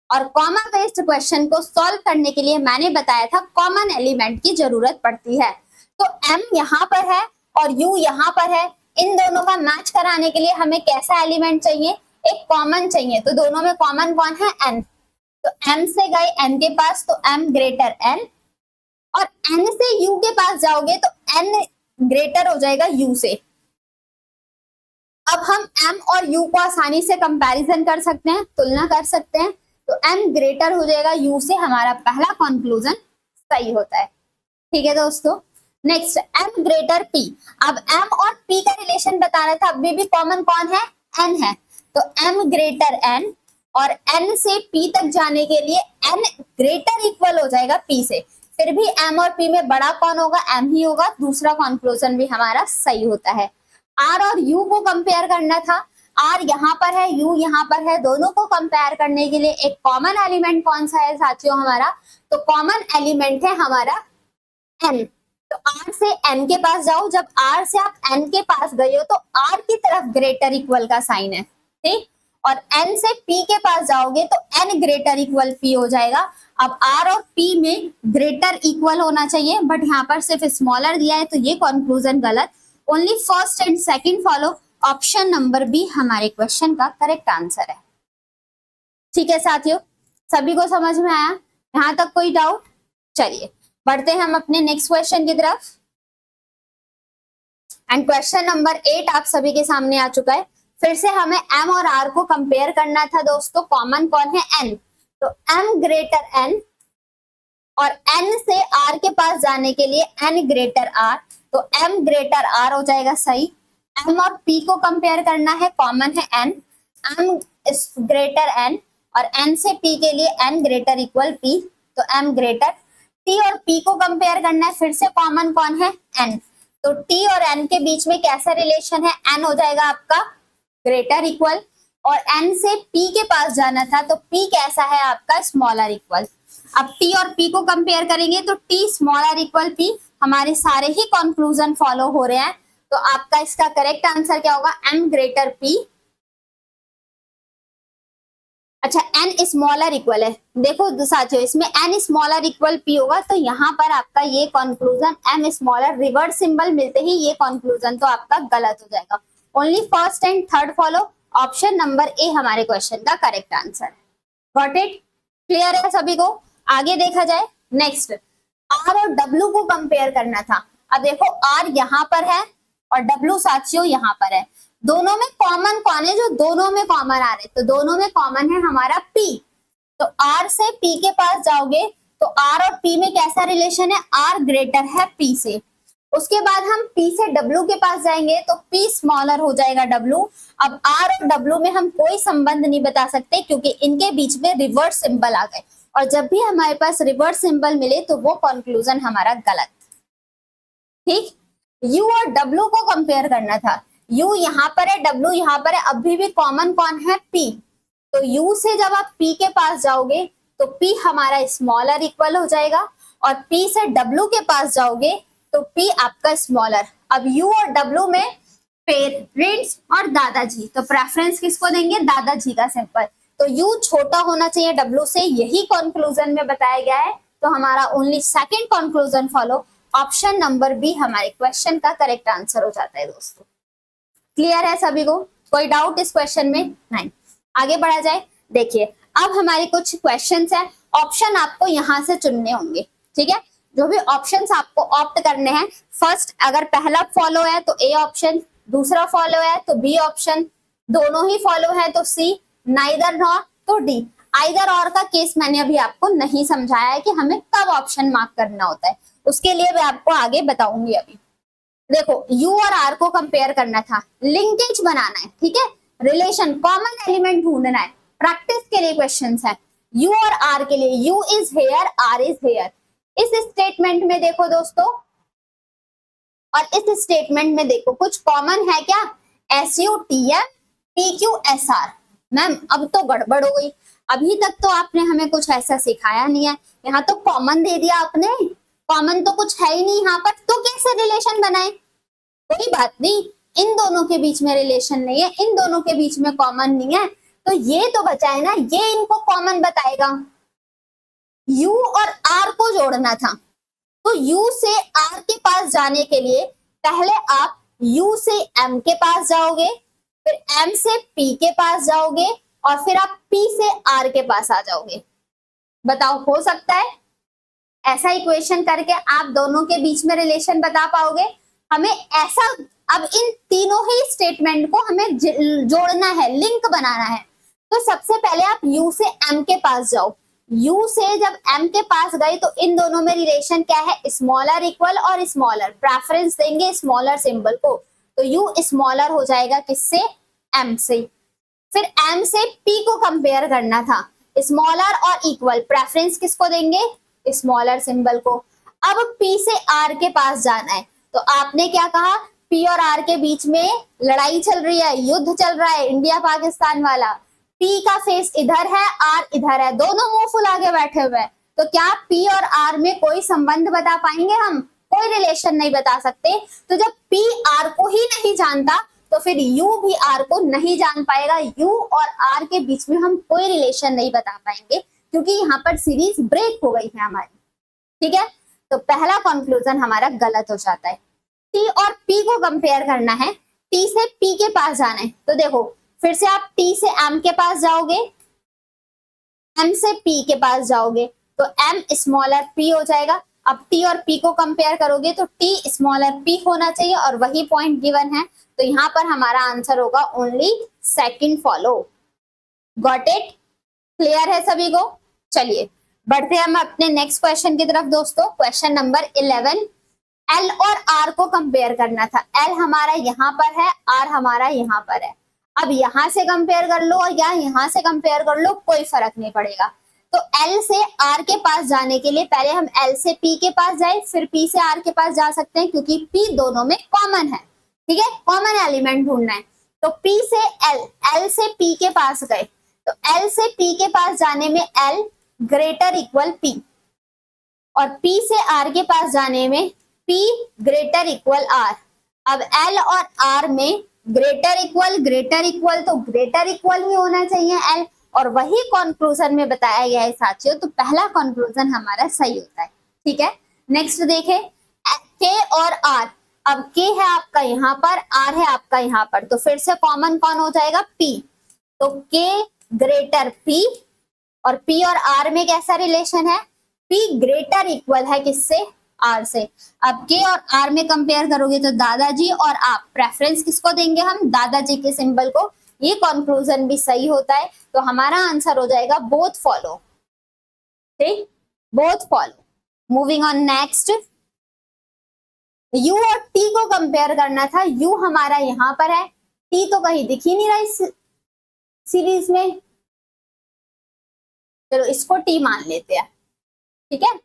और कॉमा बेस्ड क्वेश्चन को सॉल्व करने के लिए मैंने बताया था कॉमन एलिमेंट की जरूरत पड़ती है। तो एम यहाँ पर है और यू यहाँ पर है, इन दोनों का मैच कराने के लिए हमें कैसा एलिमेंट चाहिए? एक कॉमन चाहिए। तो दोनों में कॉमन कौन है? एन। तो एम से गए एन के पास, तो एम ग्रेटर एन, और एन से यू के पास जाओगे तो एन ग्रेटर हो जाएगा यू से। अब हम एम और यू को आसानी से कंपैरिजन कर सकते हैं, तुलना कर सकते हैं, तो एम ग्रेटर हो जाएगा यू से, हमारा पहला कंक्लूजन सही होता है, ठीक है दोस्तों। Next, M greater P. अब एम और पी का रिलेशन बता रहा था, अभी भी कॉमन कौन है? एन है, तो एम ग्रेटर एन, और एन से पी तक जाने के लिए एन ग्रेटर इक्वल हो जाएगा पी से। फिर भी एम और पी में बड़ा कौन होगा? एम ही होगा, दूसरा कंक्लूजन भी हमारा सही होता है। आर और यू को कंपेयर करना था। आर यहाँ पर है, यू यहाँ पर है, दोनों को कंपेयर करने के लिए एक कॉमन एलिमेंट कौन सा है साथियों हमारा? तो कॉमन एलिमेंट है हमारा एन। तो आर से एन के पास जाओ, जब आर से आप एन के पास गए हो तो आर की तरफ ग्रेटर इक्वल का साइन है, ठीक। और एन से पी के पास जाओगे तो एन ग्रेटर इक्वल पी हो जाएगा। अब आर और पी में ग्रेटर इक्वल होना चाहिए, बट यहाँ पर सिर्फ स्मॉलर दिया है, तो ये कंक्लूजन गलत। Only first and second follow. Option number B हमारे क्वेश्चन का करेक्ट आंसर है, ठीक है साथियों। सभी को समझ में आया? यहां तक कोई डाउट? चलिए बढ़ते हैं हम अपने नेक्स्ट क्वेश्चन की तरफ। एंड क्वेश्चन नंबर 8 आप सभी के सामने आ चुका है। फिर से हमें m और r को कंपेयर करना था दोस्तों। कॉमन कौन है? n। तो m ग्रेटर n और n से r के पास जाने के लिए n ग्रेटर r, तो m ग्रेटर r हो जाएगा सही। m और p को कंपेयर करना है, कॉमन है n, m ग्रेटर n और n से p के लिए n ग्रेटर इक्वल p, तो m ग्रेटर। t और p को कंपेयर करना है, फिर से कॉमन कौन है? n। तो t और n के बीच में कैसा रिलेशन है? n हो जाएगा आपका ग्रेटर इक्वल, और n से p के पास जाना था तो p कैसा है आपका? Smaller equal. अब t और p को कंपेयर करेंगे तो t स्मॉलर इक्वल p, हमारे सारे ही कंक्लूजन फॉलो हो रहे हैं। तो आपका इसका करेक्ट आंसर क्या होगा? m greater p। अच्छा n स्मॉलर इक्वल है, देखो साथियों इसमें n स्मॉलर इक्वल p होगा, तो यहाँ पर आपका ये conclusion m smaller reverse symbol मिलते ही ये कंक्लूजन तो आपका गलत हो जाएगा। Only first and third follow, option number A हमारे क्वेश्चन का करेक्ट आंसर है। Got it? क्लियर है सभी को? आगे देखा जाए नेक्स्ट, r और w को कंपेयर करना था। अब देखो r यहाँ पर है और w साथियों यहाँ पर है, दोनों में कॉमन कौन है? जो दोनों में कॉमन आ रहे, तो दोनों में कॉमन है हमारा p। तो r से p के पास जाओगे तो r और p में कैसा रिलेशन है? r ग्रेटर है p से। उसके बाद हम p से w के पास जाएंगे तो p स्मॉलर हो जाएगा w। अब r और w में हम कोई संबंध नहीं बता सकते क्योंकि इनके बीच में रिवर्स सिंबल आ गए, और जब भी हमारे पास रिवर्स सिंबल मिले तो वो कंक्लूजन हमारा गलत। ठीक, u और w को कंपेयर करना था। u यहाँ पर है, w यहाँ पर है, अभी भी कॉमन कौन है? p। तो u से जब आप p के पास जाओगे तो p हमारा स्मॉलर इक्वल हो जाएगा, और p से w के पास जाओगे तो p आपका स्मॉलर। अब u और w में पेरेंट्स और दादाजी, तो प्रेफरेंस किसको देंगे? दादाजी का सिंपल। तो u छोटा होना चाहिए w से, यही कंक्लूजन में बताया गया है। तो हमारा only second conclusion follow, option number B हमारे क्वेश्चन का करेक्ट आंसर हो जाता है दोस्तों। क्लियर है सभी को? कोई डाउट इस क्वेश्चन में? नहीं। आगे बढ़ा जाए। देखिए अब हमारे कुछ क्वेश्चंस हैं, ऑप्शन आपको यहाँ से चुनने होंगे। ठीक है, जो भी ऑप्शंस आपको ऑप्ट करने हैं, फर्स्ट अगर पहला फॉलो है तो ए ऑप्शन, दूसरा फॉलो है तो बी ऑप्शन, दोनों ही फॉलो है तो सी, नाइदर नॉर तो डी। आइदर और का केस मैंने अभी आपको नहीं समझाया है कि हमें कब ऑप्शन मार्क करना होता है, उसके लिए मैं आपको आगे बताऊंगी। अभी देखो u और r को कंपेयर करना था, लिंकेज बनाना है। ठीक है, रिलेशन, कॉमन एलिमेंट ढूंढना है, प्रैक्टिस के लिए क्वेश्चंस है। u और r के लिए u is here, r is here. इस स्टेटमेंट में देखो दोस्तों, और इस स्टेटमेंट में देखो कुछ कॉमन है क्या? SUTM PQSR। मैम अब तो गड़बड़ हो गई, अभी तक तो आपने हमें कुछ ऐसा सिखाया नहीं है, यहाँ तो कॉमन दे दिया आपने, कॉमन तो कुछ है ही नहीं यहाँ पर, तो कैसे रिलेशन बनाए? कोई बात नहीं, इन दोनों के बीच में रिलेशन नहीं है, इन दोनों के बीच में कॉमन नहीं है, तो ये तो बचा है ना, ये इनको कॉमन बताएगा। u और r को जोड़ना था, तो u से r के पास जाने के लिए पहले आप u से m के पास जाओगे, फिर m से p के पास जाओगे, और फिर आप p से r के पास आ जाओगे। बताओ हो सकता है ऐसा इक्वेशन करके आप दोनों के बीच में रिलेशन बता पाओगे? हमें ऐसा, अब इन तीनों ही स्टेटमेंट को हमें जोड़ना है, लिंक बनाना है। तो सबसे पहले आप u से m के पास जाओ, u से जब m के पास गए तो इन दोनों में रिलेशन क्या है? स्मॉलर इक्वल और स्मॉलर, प्रेफरेंस देंगे स्मॉलर सिंबल को, तो u स्मॉलर हो जाएगा किससे? m से। फिर m से p को कंपेयर करना था, स्मॉलर और इक्वल, प्रेफरेंस किसको देंगे? स्मॉलर सिंबल को। अब p से r के पास जाना है, तो आपने क्या कहा? p और r के बीच में लड़ाई चल रही है, युद्ध चल रहा है, इंडिया पाकिस्तान वाला। p का फेस इधर है, r इधर है, दोनों मुंह फुला के बैठे हुए हैं, तो क्या p और r में कोई संबंध बता पाएंगे हम? कोई रिलेशन नहीं बता सकते। तो जब p r को ही नहीं जानता तो फिर u भी r को नहीं जान पाएगा, u और r के बीच में हम कोई रिलेशन नहीं बता पाएंगे, क्योंकि यहाँ पर सीरीज ब्रेक हो गई है हमारी। ठीक है, तो पहला कंक्लूजन हमारा गलत हो जाता है। t और p को कंपेयर करना है, t से p के पास जाना है, तो देखो फिर से आप t से m के पास जाओगे, m से p के पास जाओगे, तो m स्मॉलर p हो जाएगा। अब t और p को कंपेयर करोगे तो t स्मॉलर p होना चाहिए और वही पॉइंट गिवन है, तो यहाँ पर हमारा आंसर होगा only second follow. Got it? Clear है सभी को? चलिए बढ़ते हैं हम अपने नेक्स्ट क्वेश्चन की तरफ दोस्तों। क्वेश्चन नंबर 11, L और R को कंपेयर करना था। L हमारा यहाँ पर है, R हमारा यहाँ पर है। अब यहाँ से कंपेयर कर लो या यहाँ से कंपेयर कर लो, कोई फर्क नहीं पड़ेगा। तो L से R के पास जाने के लिए पहले हम L से P के पास जाए, फिर P से R के पास जा सकते हैं क्योंकि P दोनों में कॉमन है। ठीक है, कॉमन एलिमेंट ढूंढना है। तो P से L से P के पास गए, तो L से P के पास जाने में L ग्रेटर इक्वल P, और P से R के पास जाने में P ग्रेटर इक्वल R। अब L और R में ग्रेटर इक्वल तो ग्रेटर इक्वल ही होना चाहिए L, और वही कंक्लूजन में बताया गया है साथियों, तो पहला कंक्लूजन हमारा सही होता है। ठीक है, नेक्स्ट देखें K और R। अब K है आपका यहाँ पर, R है आपका यहाँ पर, तो फिर से कॉमन कौन हो जाएगा? P। तो K ग्रेटर P, और P और R में कैसा रिलेशन है? P ग्रेटर इक्वल है किससे? R से। अब K और R में कंपेयर करोगे तो दादाजी और आप, प्रेफरेंस किसको देंगे हम? दादाजी के सिंबल को। ये कंक्लूजन भी सही होता है, तो हमारा आंसर हो जाएगा बोथ फॉलो। ठीक, both follow. Moving on next, U और T को कंपेयर करना था। U हमारा यहाँ पर है, T तो कहीं दिख ही नहीं रहा इस सीरीज में, चलो इसको T मान लेते हैं। ठीक है,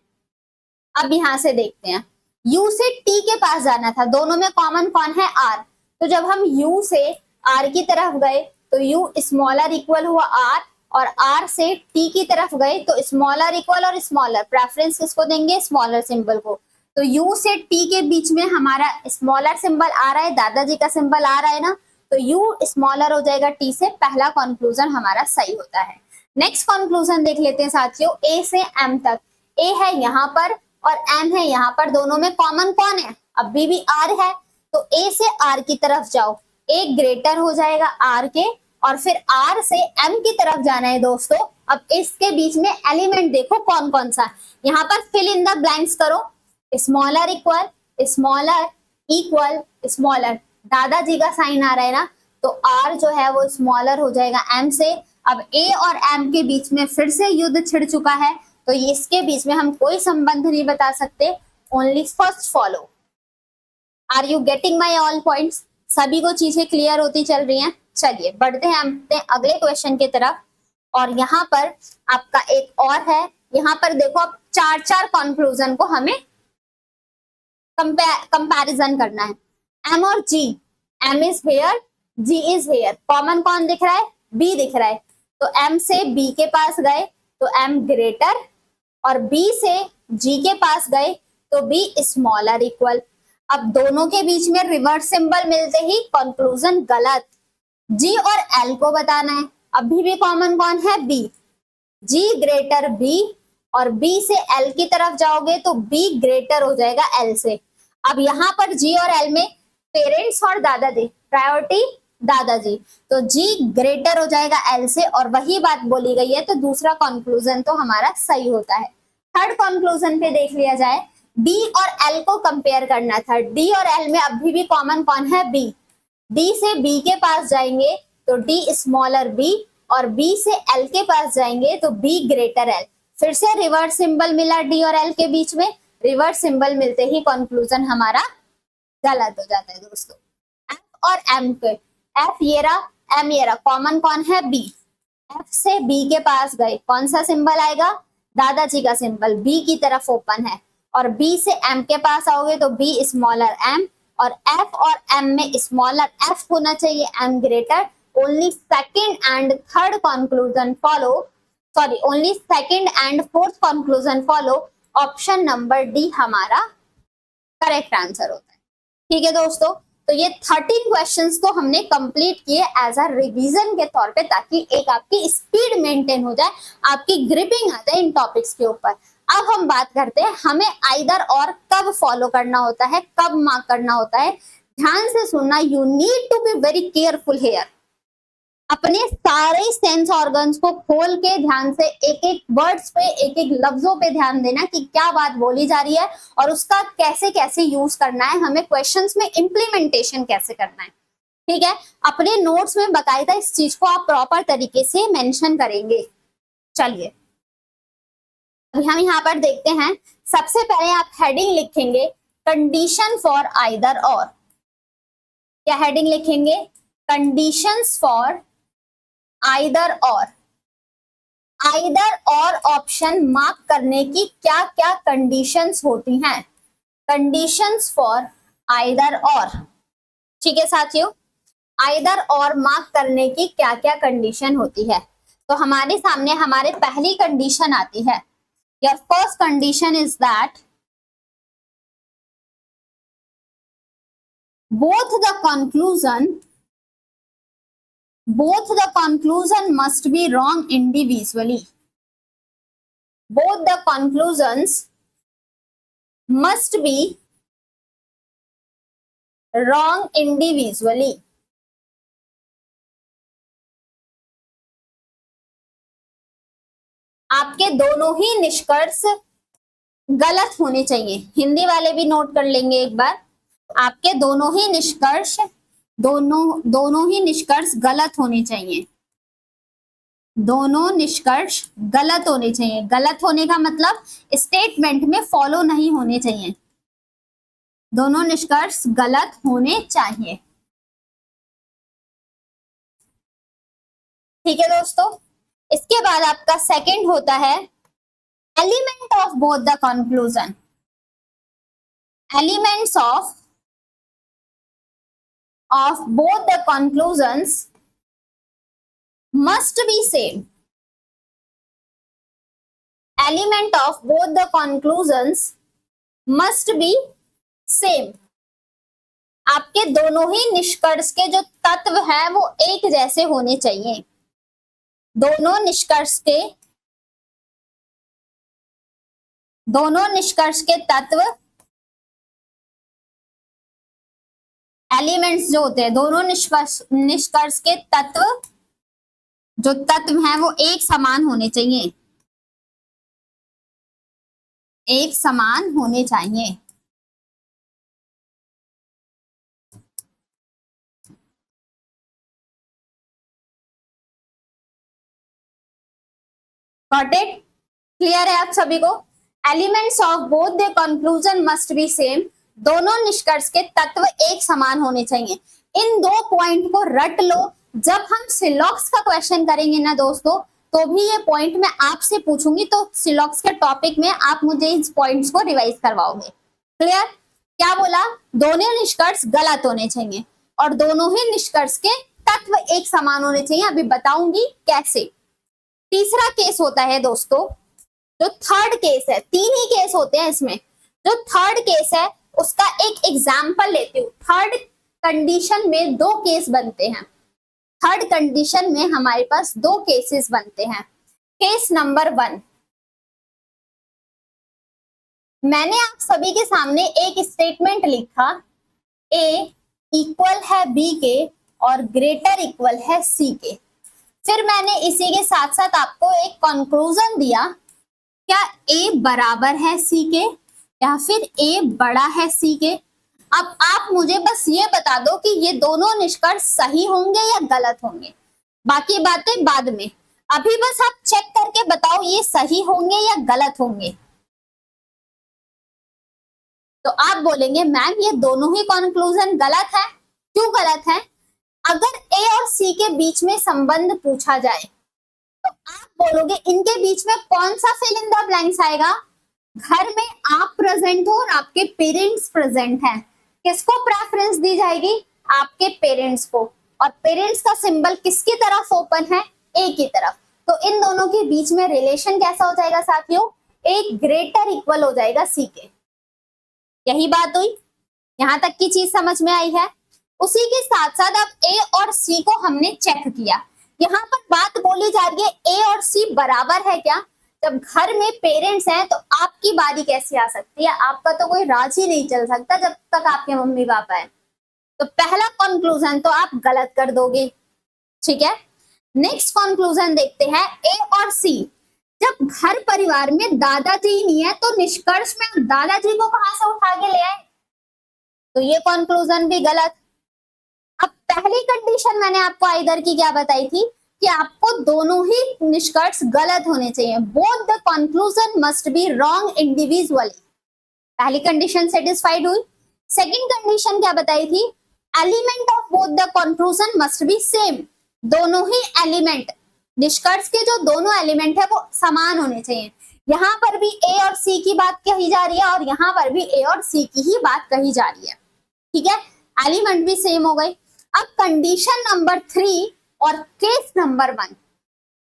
अब यहां से देखते हैं, U से T के पास जाना था, दोनों में कॉमन कौन है? R। तो जब हम U से R की तरफ गए तो U स्मॉलर इक्वल हुआ R, और R से T की तरफ गए तो स्मॉलर इक्वल और स्मॉलर, प्रेफरेंस किसको देंगे? स्मॉलर सिंबल को। तो U से T के बीच में हमारा स्मॉलर सिंबल आ रहा है, दादाजी का सिंबल आ रहा है ना, तो U स्मॉलर हो जाएगा T से। पहला कंक्लूजन हमारा सही होता है। नेक्स्ट कंक्लूजन देख लेते हैं साथियों, A से M तक। A है यहाँ पर और M है यहाँ पर, दोनों में कॉमन कौन है? अब भी R है, तो A से R की तरफ जाओ, A ग्रेटर हो जाएगा R के, और फिर R से M की तरफ जाना है दोस्तों। अब इसके बीच में एलिमेंट देखो कौन कौन सा, यहाँ पर फिल इन द ब्लैंक्स करो। स्मॉलर इक्वल स्मॉलर, दादाजी का साइन आ रहा है ना, तो R जो है वो स्मॉलर हो जाएगा M से। अब A और M के बीच में फिर से युद्ध छिड़ चुका है, तो इसके बीच में हम कोई संबंध नहीं बता सकते, only first follow. Are you getting my all points? सभी को चीजें क्लियर होती चल रही हैं? चलिए बढ़ते हैं अपने अगले क्वेश्चन की तरफ, और यहाँ पर आपका एक और है। यहाँ पर देखो, अब चार कंक्लूजन को हमें कंपैरिजन करना है। M और G, M is here, G is here, common कौन दिख रहा है? B दिख रहा है। तो M से B के पास गए तो M ग्रेटर, और B से G के पास गए तो B स्मॉलर इक्वल। अब दोनों के बीच में रिवर्स सिंबल मिलते ही कंक्लूजन गलत। G और L को बताना है, अभी भी कॉमन कौन है? B। G ग्रेटर B, और B से L की तरफ जाओगे तो B ग्रेटर हो जाएगा L से। अब यहाँ पर G और L में पेरेंट्स और दादाजी, प्रायोरिटी दादाजी, तो G ग्रेटर हो जाएगा L से, और वही बात बोली गई है, तो दूसरा कंक्लूजन तो हमारा सही होता है। थर्ड कंक्लूजन पे देख लिया जाए, D और L को कंपेयर करना था। D और L में अभी भी कॉमन कौन है? B। D से B के पास जाएंगे तो D स्मॉलर B, और B से L के पास जाएंगे तो B ग्रेटर L। फिर से रिवर्स सिंबल मिला D और L के बीच में, रिवर्स सिंबल मिलते ही कंक्लूजन हमारा गलत हो जाता है दोस्तों। F और M पे, F ये रहा, M ये रहा, कॉमन कौन है? B। F से B के पास गए, कौन सा सिंबल आएगा? दादाजी का सिंबल, B की तरफ ओपन है, और B से M के पास आओगे तो B स्मॉलर M, और F और M में स्मॉलर F होना चाहिए, M greater. Only second and third conclusion follow, sorry only second and fourth conclusion follow. Option number D हमारा करेक्ट आंसर होता है। ठीक है दोस्तों, तो ये 13 क्वेश्चंस को हमने कंप्लीट किए एज अ रिवीजन के तौर पे, ताकि एक आपकी स्पीड मेंटेन हो जाए, आपकी ग्रिपिंग आ जाए इन टॉपिक्स के ऊपर। अब हम बात करते हैं हमें आइदर और कब फॉलो करना होता है, कब मार्क करना होता है। ध्यान से सुनना, you need to be very careful here. अपने सारे सेंस ऑर्गन्स को खोल के ध्यान से एक एक वर्ड्स पे, एक एक लफ्जों पे ध्यान देना कि क्या बात बोली जा रही है और उसका कैसे कैसे यूज करना है, हमें क्वेश्चंस में इम्प्लीमेंटेशन कैसे करना है। ठीक है, अपने नोट्स में बकायदा इस चीज को आप प्रॉपर तरीके से मेंशन करेंगे। चलिए अभी हम यहाँ पर देखते हैं। सबसे पहले आप हेडिंग लिखेंगे कंडीशन फॉर आइदर और। क्या हेडिंग लिखेंगे? कंडीशंस फॉर आइदर और। आइदर और ऑप्शन मार्क करने की क्या क्या कंडीशंस होती हैं? कंडीशंस फॉर आइदर और। ठीक है साथियों, आइदर और मार्क करने की क्या क्या कंडीशन होती है? तो हमारे सामने हमारे पहली कंडीशन आती है। Your first condition is that both the conclusion must be wrong individually. Both the conclusions must be wrong individually. आपके दोनों ही निष्कर्ष गलत होने चाहिए। हिंदी वाले भी नोट कर लेंगे एक बार। आपके दोनों ही निष्कर्ष गलत होने चाहिए। दोनों निष्कर्ष गलत होने चाहिए। गलत होने का मतलब स्टेटमेंट में फॉलो नहीं होने चाहिए। दोनों निष्कर्ष गलत होने चाहिए। ठीक है दोस्तों, इसके बाद आपका सेकंड होता है element of both the conclusion. Elements of both the conclusions must be same. Element of both the conclusions must be same. आपके दोनों ही निष्कर्ष के जो तत्व हैं वो एक जैसे होने चाहिए। दोनों निष्कर्ष के तत्व, एलिमेंट्स जो होते हैं, दोनों निष्कर्ष के तत्व, जो तत्व हैं वो एक समान होने चाहिए। एक समान होने चाहिए। Got it? क्लियर है आप सभी को? Elements of both the conclusion must be same. दोनों निष्कर्ष के तत्व एक समान होने चाहिए। इन दो पॉइंट को रट लो। जब हम सिलॉक्स का क्वेश्चन करेंगे ना दोस्तों, तो भी ये पॉइंट मैं आपसे पूछूंगी, तो सिलॉक्स के टॉपिक में आप मुझे इस पॉइंट्स को रिवाइज करवाओगे। क्लियर? क्या बोला? दोनों निष्कर्ष गलत होने चाहिए और दोनों ही निष्कर्ष के तत्व एक समान होने चाहिए। अभी बताऊंगी कैसे। तीसरा केस होता है दोस्तों, जो थर्ड केस है। तीन ही केस होते हैं इसमें। जो थर्ड केस है उसका एक एग्जाम्पल लेती हूँ। थर्ड कंडीशन में दो केस बनते हैं। थर्ड कंडीशन में हमारे पास दो केसेस बनते हैं। केस नंबर 1, मैंने आप सभी के सामने एक स्टेटमेंट लिखा, ए इक्वल है बी के और ग्रेटर इक्वल है सी के। फिर मैंने इसी के साथ साथ आपको एक कंक्लूजन दिया, क्या ए बराबर है सी के या फिर ए बड़ा है सी के। अब आप मुझे बस ये बता दो कि ये दोनों निष्कर्ष सही होंगे या गलत होंगे। बाकी बातें बाद में। अभी बस आप चेक करके बताओ ये सही होंगे या गलत होंगे। तो आप बोलेंगे मैम ये दोनों ही कंक्लूजन गलत है। क्यों गलत है? अगर ए और सी के बीच में संबंध पूछा जाए तो आप बोलोगे इनके बीच में कौन सा फिल इन द ब्लैंक्स आएगा? घर में आप प्रेजेंट हो और आपके पेरेंट्स प्रेजेंट हैं, किसको प्रेफरेंस दी जाएगी? आपके पेरेंट्स को। और पेरेंट्स का सिंबल किसकी तरफ ओपन है? ए की तरफ। तो इन दोनों के बीच में रिलेशन कैसा हो जाएगा साथियों? एक ग्रेटर इक्वल हो जाएगा सी के। यही बात हुई। यहां तक की चीज समझ में आई है? उसी के साथ साथ अब ए और सी को हमने चेक किया। यहाँ पर बात बोली जा रही है ए और सी बराबर है क्या? जब घर में पेरेंट्स हैं तो आपकी बारी कैसे आ सकती है? आपका तो कोई राज ही नहीं चल सकता जब तक आपके मम्मी पापा है। तो पहला कंक्लूजन तो आप गलत कर दोगे। ठीक है, नेक्स्ट कंक्लूजन देखते हैं, ए और सी। जब घर परिवार में दादाजी नहीं है तो निष्कर्ष में हम दादाजी को कहां से उठा के ले आए, तो ये कंक्लूजन भी गलत। अब पहली कंडीशन मैंने आपको आइदर की क्या बताई थी कि आपको दोनों ही निष्कर्ष गलत होने चाहिए, both the conclusion must be wrong individually. पहली कंडीशन सेटिस्फाइड हुई। सेकंड कंडीशन क्या बताई थी, element of both the conclusion must be same, दोनों ही एलिमेंट, निष्कर्ष के जो दोनों एलिमेंट है वो समान होने चाहिए। यहां पर भी ए और सी की बात कही जा रही है और यहां पर भी ए और सी की ही बात कही जा रही है, ठीक है, एलिमेंट भी सेम हो गई। अब कंडीशन नंबर 3 और केस नंबर 1,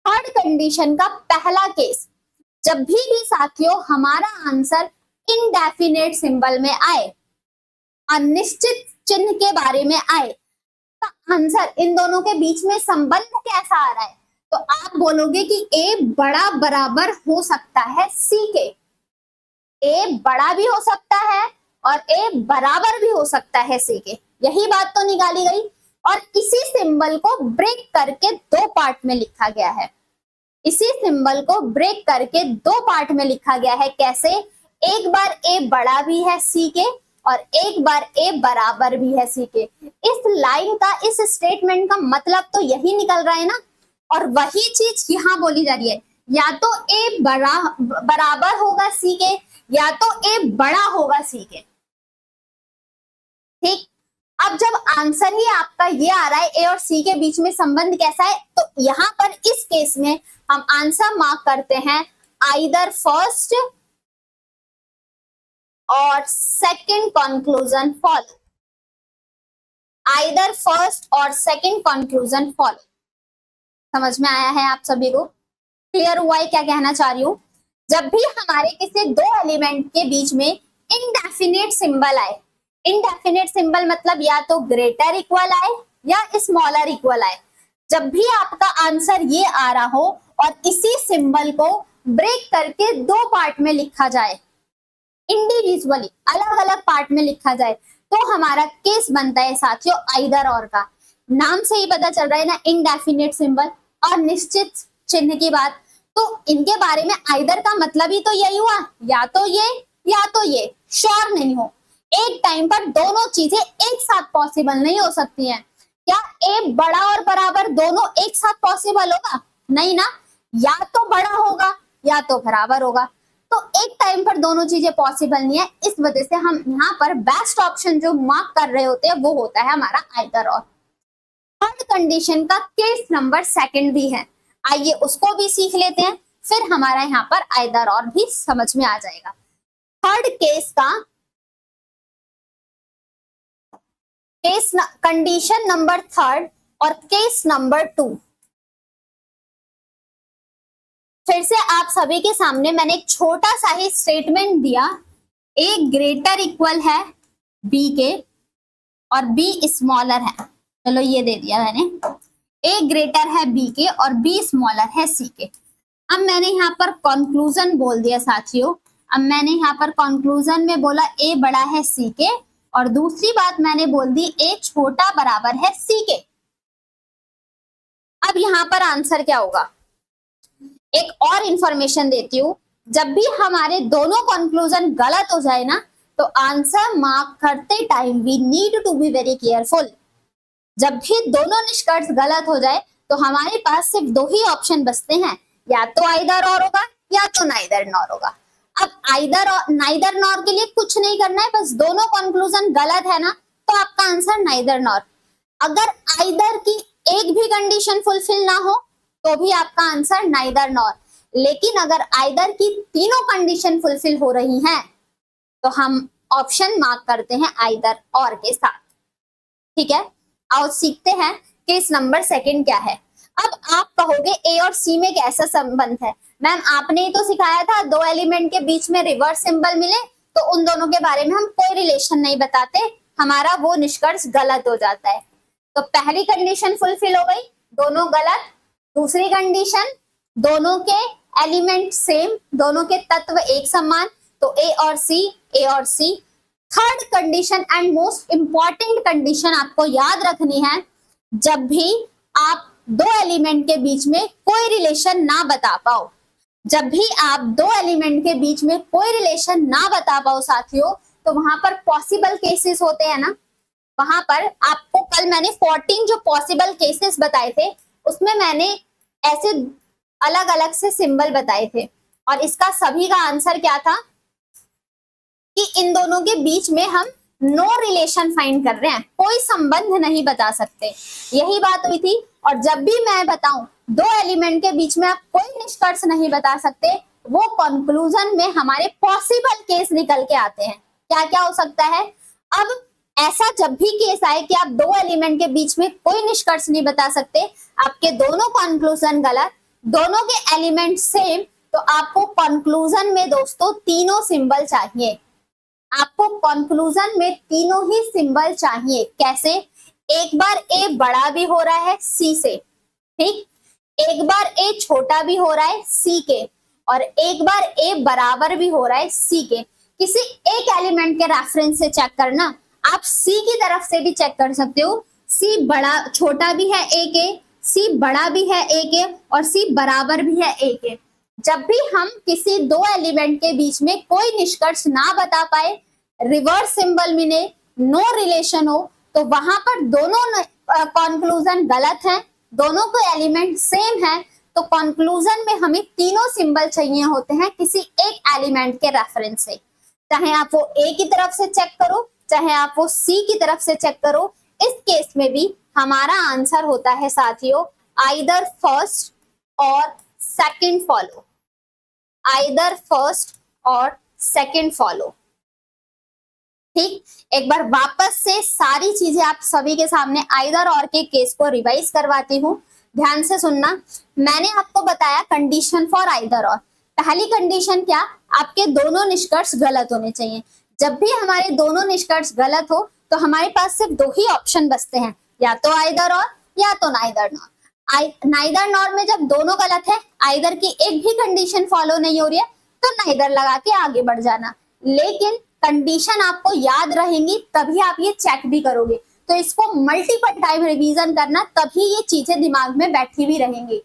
थर्ड कंडीशन का पहला केस, जब भी साथियों हमारा आंसर इनडेफिनेट सिंबल में आए, अनिश्चित चिन्ह के बारे में आए, तो आंसर इन दोनों के बीच में संबंध कैसा आ रहा है, तो आप बोलोगे कि ए बड़ा बराबर हो सकता है सी के, ए बड़ा भी हो सकता है और ए बराबर भी हो सकता है सी के, यही बात तो निकाली गई। और इसी सिंबल को ब्रेक करके दो पार्ट में लिखा गया है, इसी सिंबल को ब्रेक करके दो पार्ट में लिखा गया है। कैसे, एक बार ए बड़ा भी है सी के और एक बार ए बराबर भी है सी के। इस लाइन का, इस स्टेटमेंट का मतलब तो यही निकल रहा है ना, और वही चीज यहाँ बोली जा रही है, या तो ए बराबर होगा सी के या तो ए बड़ा होगा सी के, ठीक। अब जब आंसर ही आपका ये आ रहा है ए और सी के बीच में संबंध कैसा है, तो यहां पर इस केस में हम आंसर मार्क करते हैं आइदर फर्स्ट और second conclusion follow, either first और सेकंड कंक्लूजन फॉलो। समझ में आया है आप सभी को, क्लियर हुआ है क्या कहना चाह रही हूं। जब भी हमारे किसी दो एलिमेंट के बीच में इनडेफिनेट सिंबल आए, इनडेफिनेट सिंबल मतलब या तो ग्रेटर इक्वल आए या स्मॉलर इक्वल आए, जब भी आपका आंसर ये आ रहा हो और इसी सिंबल को ब्रेक करके दो पार्ट में लिखा जाए, इंडिविजुअली अलग अलग पार्ट में लिखा जाए, तो हमारा केस बनता है साथियों आइदर और का। नाम से ही पता चल रहा है ना, इनडेफिनेट सिंबल और निश्चित चिन्ह की बात, तो इनके बारे में आइदर का मतलब ही तो यही हुआ, या तो ये, श्योर नहीं हो। एक टाइम पर दोनों चीजें एक साथ पॉसिबल नहीं हो सकती हैं। क्या ए बड़ा और बराबर दोनों एक साथ पॉसिबल होगा? नहीं ना, या तो बड़ा होगा या तो बराबर होगा, तो एक टाइम पर दोनों चीजें पॉसिबल नहीं है। इस वजह से हम यहाँ पर बेस्ट ऑप्शन जो मार्क कर रहे होते हैं वो होता है हमारा आइदर और। थर्ड कंडीशन का केस नंबर 2 भी है, आइए उसको भी सीख लेते हैं, फिर हमारा यहाँ पर आइदर और भी समझ में आ जाएगा। थर्ड केस का कंडीशन नंबर 3 और केस नंबर 2, फिर से आप सभी के सामने मैंने एक छोटा सा ही स्टेटमेंट दिया, ए ग्रेटर इक्वल है बी के और बी स्मॉलर है, चलो ये दे दिया मैंने, ए ग्रेटर है बी के और बी स्मॉलर है सी के। अब मैंने यहाँ पर कंक्लूजन बोल दिया साथियों, अब मैंने यहाँ पर कंक्लूजन में बोला ए बड़ा है सी के और दूसरी बात मैंने बोल दी ए छोटा बराबर है सी के। अब यहाँ पर आंसर क्या होगा, एक और इंफॉर्मेशन देती हूँ, जब भी हमारे दोनों कंक्लूजन गलत हो जाए ना, तो आंसर मार्क करते time we need to be very careful. जब भी दोनों निष्कर्ष गलत हो जाए तो हमारे पास सिर्फ दो ही ऑप्शन बचते हैं, या तो आइदर और होगा या तो नाइदर नॉर होगा। अब आइदर और नाइदर नॉर के लिए कुछ नहीं करना है, बस दोनों कंक्लूजन गलत है ना, तो आपका आंसर नाइदर नॉर। अगर आइदर की एक भी कंडीशन फुलफिल ना हो तो भी आपका आंसर नाइदर नॉर, लेकिन अगर आइदर की तीनों कंडीशन फुलफिल हो रही हैं तो हम ऑप्शन मार्क करते हैं आइदर और के साथ, ठीक है। आओ सीखते हैं केस नंबर 2 क्या है। अब आप कहोगे ए और सी में कैसा संबंध है, मैम आपने ही तो सिखाया था दो एलिमेंट के बीच में रिवर्स सिंबल मिले तो उन दोनों के बारे में हम कोई रिलेशन नहीं बताते, हमारा वो निष्कर्ष गलत हो जाता है। तो पहली कंडीशन फुलफिल हो गई, दोनों गलत। दूसरी कंडीशन, दोनों के एलिमेंट सेम, दोनों के तत्व एक समान, तो ए और C. Third condition and most important condition आपको याद रखनी है, जब भी आप दो एलिमेंट के बीच में कोई रिलेशन ना बता पाओ। जब भी आप दो एलिमेंट के बीच में कोई रिलेशन ना बता पाओ साथियों, तो वहां पर पॉसिबल केसेस होते हैं ना, वहां पर आपको कल मैंने 14 जो पॉसिबल केसेस बताए थे, उसमें मैंने ऐसे अलग अलग से सिंबल बताए थे, और इसका सभी का आंसर क्या था कि इन दोनों के बीच में हम नो रिलेशन फाइंड कर रहे हैं, कोई संबंध नहीं बता सकते, यही बात हुई थी। और जब भी मैं बताऊं दो एलिमेंट के बीच में आप कोई निष्कर्ष नहीं बता सकते, वो कंक्लूजन में हमारे पॉसिबल केस निकल के आते हैं। क्या क्या हो सकता है? अब ऐसा जब भी केस आए कि आप दो एलिमेंट के बीच में कोई निष्कर्ष नहीं बता सकते, आपके दोनों कंक्लूजन गलत, दोनों के एलिमेंट सेम, तो आपको कंक्लूजन में दोस्तों तीनों सिंबल चाहिए। आपको कंक्लूजन में तीनों ही सिंबल चाहिए। कैसे? एक बार ए बड़ा भी हो रहा है सी से, ठीक, एक बार ए छोटा भी हो रहा है सी के, और एक बार ए बराबर भी हो रहा है सी के। किसी एक एलिमेंट के रेफरेंस से चेक करना, आप सी की तरफ से भी चेक कर सकते हो, सी बड़ा छोटा भी है ए के, सी बड़ा भी है ए के, और सी बराबर भी है ए के। जब भी हम किसी दो एलिमेंट के बीच में कोई निष्कर्ष ना बता पाए, रिवर्स सिंबल मिले, नो रिलेशन हो, तो वहां पर दोनों कंक्लूजन गलत हैं, दोनों के एलिमेंट सेम है, तो कंक्लूजन में हमें तीनों सिंबल चाहिए होते हैं किसी एक एलिमेंट के रेफरेंस से। चाहे आप वो ए की तरफ से चेक करो, चाहे आप वो सी की तरफ से चेक करो, इस केस में भी हमारा आंसर होता है साथियों आइदर फर्स्ट और सेकंड फॉलो, आइदर फर्स्ट और सेकंड फॉलो। ठीक, एक बार वापस से सारी चीजें आप सभी के सामने आइदर और के केस को रिवाइज करवाती हूँ, ध्यान से सुनना। मैंने आपको बताया कंडीशन फॉर आइदर और। पहली कंडीशन क्या? आपके दोनों निष्कर्ष गलत होने चाहिए। जब भी हमारे दोनों निष्कर्ष गलत हो तो हमारे पास सिर्फ दो ही ऑप्शन बचते हैं, या तो आइदर और या तो नाइदर नॉर। नाइदर नॉर में जब दोनों गलत है, आइदर की एक भी कंडीशन फॉलो नहीं हो रही है, तो नाइदर लगा के आगे बढ़ जाना। लेकिन कंडीशन आपको याद रहेंगी तभी आप ये चेक भी करोगे, तो इसको मल्टीपल टाइम रिवीजन करना, तभी ये चीजें दिमाग में बैठी भी रहेंगी।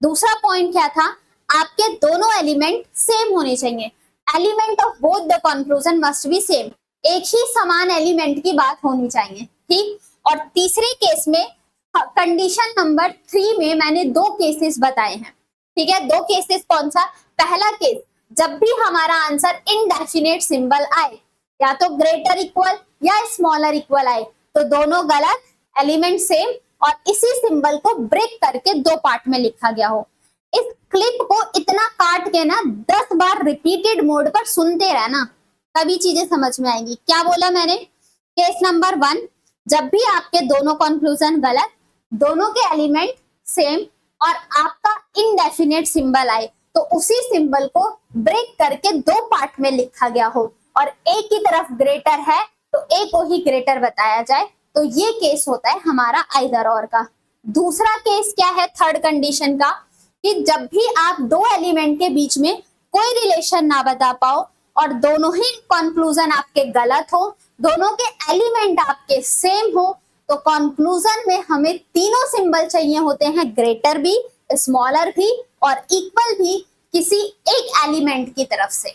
दूसरा पॉइंट क्या था? आपके दोनों एलिमेंट सेम होने चाहिए। Element of both the conclusion must be same, एक ही समान एलिमेंट की बात होनी चाहिए। ठीक, और तीसरे केस में कंडीशन नंबर 3 में मैंने दो केसेस बताए हैं। ठीक है, दो केसेस कौन सा? पहला केस, जब भी हमारा आंसर इनडेफिनेट सिंबल आए, या तो ग्रेटर इक्वल या स्मॉलर इक्वल आए, तो दोनों गलत, एलिमेंट सेम, और इसी सिंबल को ब्रेक करके दो पार्ट में लिखा गया हो। इस क्लिप को इतना काट के ना 10 बार रिपीटेड मोड पर सुनते रहना, तभी चीजें समझ में आएंगी। क्या बोला मैंने? केस नंबर 1, जब भी आपके दोनों कंक्लूजन गलत, दोनों के एलिमेंट सेम, और आपका इनडेफिनेट सिंबल आए, तो उसी सिंबल को ब्रेक करके दो पार्ट में लिखा गया हो, और ए की तरफ ग्रेटर है तो ए को ही ग्रेटर बताया जाए, तो ये केस होता है हमारा आइदर और का। दूसरा केस क्या है थर्ड कंडीशन का? कि जब भी आप दो एलिमेंट के बीच में कोई रिलेशन ना बता पाओ और दोनों ही कंक्लूजन आपके गलत हो, दोनों के एलिमेंट आपके सेम हो, तो कंक्लूजन में हमें तीनों सिंबल चाहिए होते हैं, ग्रेटर भी, स्मॉलर भी और इक्वल भी, किसी एक एलिमेंट की तरफ से।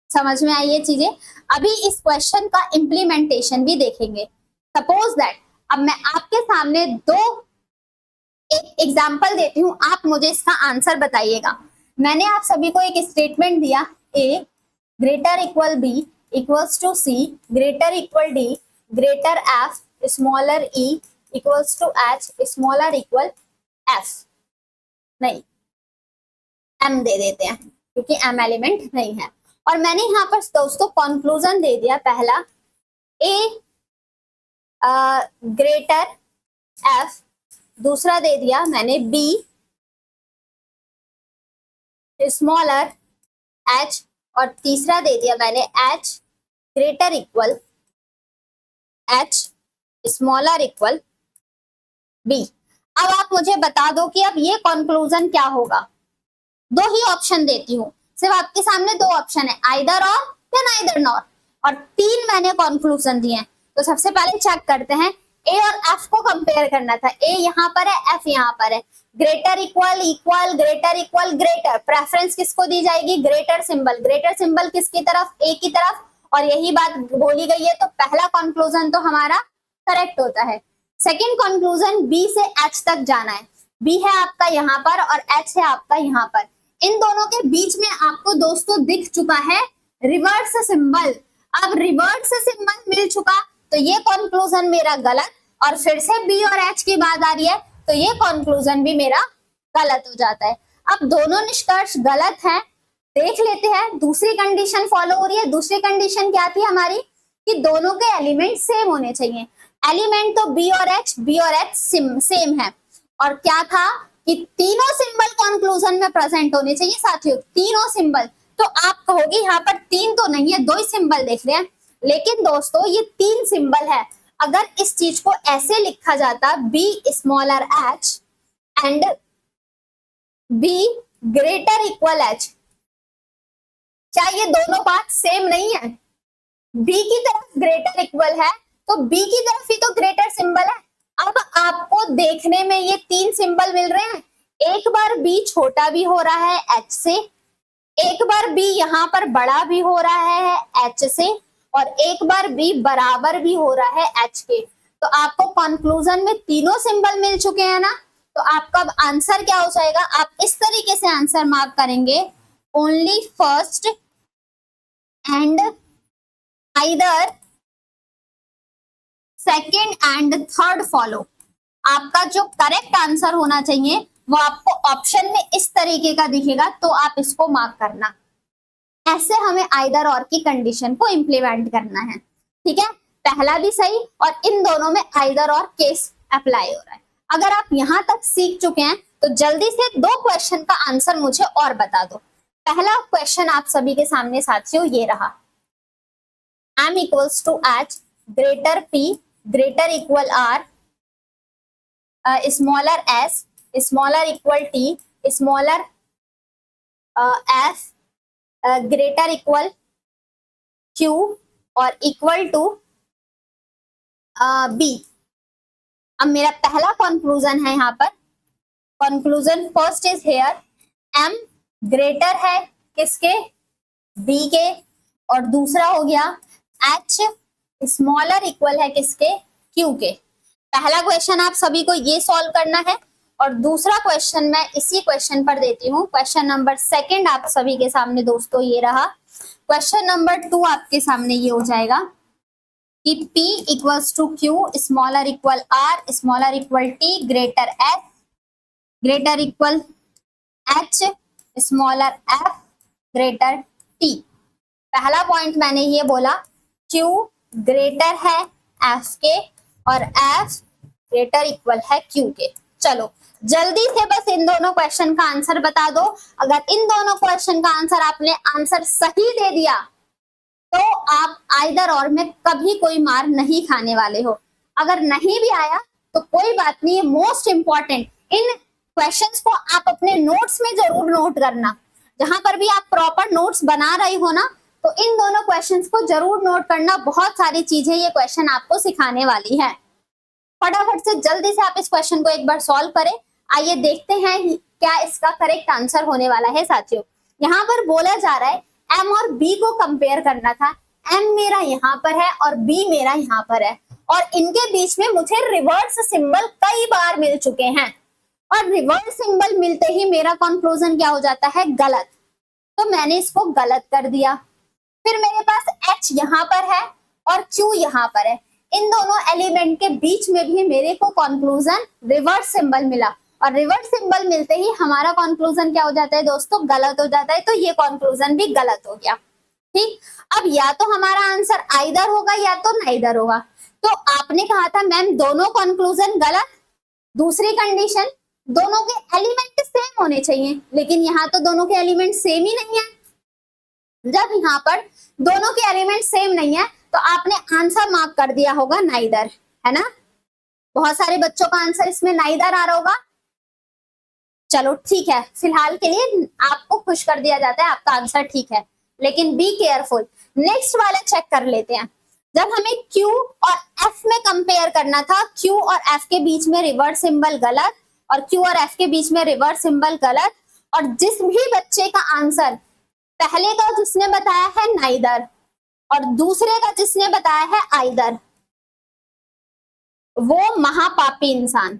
समझ में आई ये चीजें? अभी इस क्वेश्चन का इंप्लीमेंटेशन भी देखेंगे। सपोज दैट अब मैं आपके सामने दो एक एग्जाम्पल देती हूँ, आप मुझे इसका आंसर बताइएगा। मैंने आप सभी को एक स्टेटमेंट दिया, A greater equal B equals to C greater equal D greater F smaller E equals to H smaller equal F. नहीं, एम दे देते हैं क्योंकि एम एलिमेंट नहीं है। और मैंने यहाँ पर दोस्तों कंक्लूजन दे दिया, पहला ए ग्रेटर एफ, दूसरा दे दिया मैंने बी स्मॉलर एच, और तीसरा दे दिया मैंने H greater equal H smaller equal B. अब आप मुझे बता दो कि अब ये कंक्लूजन क्या होगा। दो ही ऑप्शन देती हूँ, सिर्फ आपके सामने दो ऑप्शन है, आइदर और या नाइदर नॉर, और तीन मैंने कंक्लूजन दिए हैं। तो सबसे पहले चेक करते हैं ए और एफ को कंपेयर करना था, ए यहाँ पर है, एफ यहाँ पर है, greater equal equal greater equal greater, preference किसको दी जाएगी, ग्रेटर सिंबल, ग्रेटर सिंबल किसकी तरफ, ए की तरफ, और यही बात बोली गई है, तो पहला कंक्लूजन तो हमारा करेक्ट होता है। सेकंड कंक्लूजन, बी से एच तक जाना है, बी है आपका यहाँ पर और एच है आपका यहाँ पर, इन दोनों के बीच में आपको दोस्तों दिख चुका है रिवर्स सिंबल। अब रिवर्स सिंबल मिल चुका तो ये कंक्लूजन मेरा गलत, और फिर से बी और एच की बात आ रही है तो ये कंक्लूजन भी मेरा गलत हो जाता है। अब दोनों निष्कर्ष गलत हैं, देख लेते हैं दूसरी कंडीशन फॉलो हो रही है। दूसरी कंडीशन क्या थी हमारी, कि दोनों के एलिमेंट सेम होने चाहिए। एलिमेंट तो बी और एच सेम है, और क्या था कि तीनों सिंबल कंक्लूजन में प्रेजेंट होने चाहिए साथियों, तीनों सिंबल। तो आप कहोगे यहाँ पर तीन तो नहीं है, दो ही सिंबल देख रहे हैं, लेकिन दोस्तों ये तीन सिंबल है। अगर इस चीज को ऐसे लिखा जाता, B smaller H and B greater equal H, क्या ये दोनों बात सेम नहीं है? बी की तरफ ग्रेटर इक्वल है तो बी की तरफ ही तो ग्रेटर सिंबल है। अब आपको देखने में ये तीन सिंबल मिल रहे हैं, एक बार बी छोटा भी हो रहा है एच से, एक बार बी यहाँ पर बड़ा भी हो रहा है एच से, और एक बार बी बराबर भी हो रहा है एच के। तो आपको कंक्लूजन में तीनों सिंबल मिल चुके हैं ना, तो आपका आंसर क्या हो जाएगा, आप इस तरीके से आंसर मार्क करेंगे, only first and either second and third follow. आपका जो करेक्ट आंसर होना चाहिए वो आपको ऑप्शन में इस तरीके का दिखेगा, तो आप इसको मार्क करना। ऐसे हमें आइदर और की कंडीशन को इंप्लीमेंट करना है, ठीक है। पहला भी सही और इन दोनों में आइदर और केस अप्लाई हो रहा है। अगर आप यहां तक सीख चुके हैं तो जल्दी से दो क्वेश्चन का आंसर मुझे और बता दो। पहला क्वेश्चन आप सभी के सामने साथियों ये रहा, m equals to h greater p greater equal r smaller s smaller equal t smaller f greater equal q और equal to b। अब मेरा पहला कंक्लूजन है यहाँ पर, conclusion first is here, m greater है किसके, b के, और दूसरा हो गया h स्मॉलर इक्वल है किसके, q के। पहला क्वेश्चन आप सभी को ये सॉल्व करना है, और दूसरा क्वेश्चन मैं इसी क्वेश्चन पर देती हूँ। क्वेश्चन नंबर सेकंड आप सभी के सामने दोस्तों ये रहा। क्वेश्चन नंबर 2 आपके सामने ये हो जाएगा कि p equals to q smaller equal r smaller equal t greater f greater equal h smaller f greater t। पहला पॉइंट मैंने ये बोला q ग्रेटर है f के और f ग्रेटर इक्वल है q के। चलो जल्दी से बस इन दोनों क्वेश्चन का आंसर बता दो। अगर इन दोनों क्वेश्चन का आंसर आपने आंसर सही दे दिया तो आप आइदर और में कभी कोई मार नहीं खाने वाले हो। अगर नहीं भी आया तो कोई बात नहीं, मोस्ट इंपॉर्टेंट इन क्वेश्चंस को आप अपने नोट्स में जरूर नोट करना। जहां पर भी आप प्रॉपर नोट्स बना रही हो ना, तो इन दोनों क्वेश्चंस को जरूर नोट करना। बहुत सारी चीजें ये क्वेश्चन आपको सिखाने वाली है। फटाफट से जल्दी से आप इस क्वेश्चन को एक बार सॉल्व करें। आइए देखते हैं क्या इसका करेक्ट आंसर होने वाला है साथियों। यहाँ पर बोला जा रहा है m और b को कंपेयर करना था। m मेरा यहाँ पर है और b मेरा यहाँ पर है, और इनके बीच में मुझे रिवर्स सिंबल कई बार मिल चुके हैं, और रिवर्स सिंबल मिलते ही मेरा कंक्लूजन क्या हो जाता है, गलत। तो मैंने इसको गलत कर दिया। फिर मेरे पास h यहाँ पर है और q यहाँ पर है। इन दोनों एलिमेंट के बीच में भी मेरे को कंक्लूजन रिवर्स सिंबल मिला, और रिवर्स सिंबल मिलते ही हमारा कंक्लूजन क्या हो जाता है दोस्तों, गलत हो जाता है। तो ये कंक्लूजन भी गलत हो गया। ठीक, अब या तो हमारा आंसर आइदर होगा या तो नाइदर होगा। तो आपने कहा था मैम दोनों कंक्लूजन गलत। दूसरी कंडीशन, दोनों के एलिमेंट सेम होने चाहिए, लेकिन यहाँ तो दोनों के एलिमेंट सेम ही नहीं है। जब यहाँ पर दोनों के एलिमेंट सेम नहीं है तो आपने आंसर मार्क कर दिया होगा नाइदर, है ना। बहुत सारे बच्चों का आंसर इसमें नाइदर आ रहा होगा। चलो ठीक है, फिलहाल के लिए आपको खुश कर दिया जाता है, आपका आंसर ठीक है, लेकिन बी केयरफुल। नेक्स्ट वाला चेक कर लेते हैं। जब हमें Q और F में कंपेयर करना था, Q और F के बीच में रिवर्स सिंबल गलत, और Q और F के बीच में रिवर्स सिंबल गलत, और जिस भी बच्चे का आंसर पहले का जिसने बताया है नाइदर और दूसरे का जिसने बताया है आइदर, वो महापापी इंसान,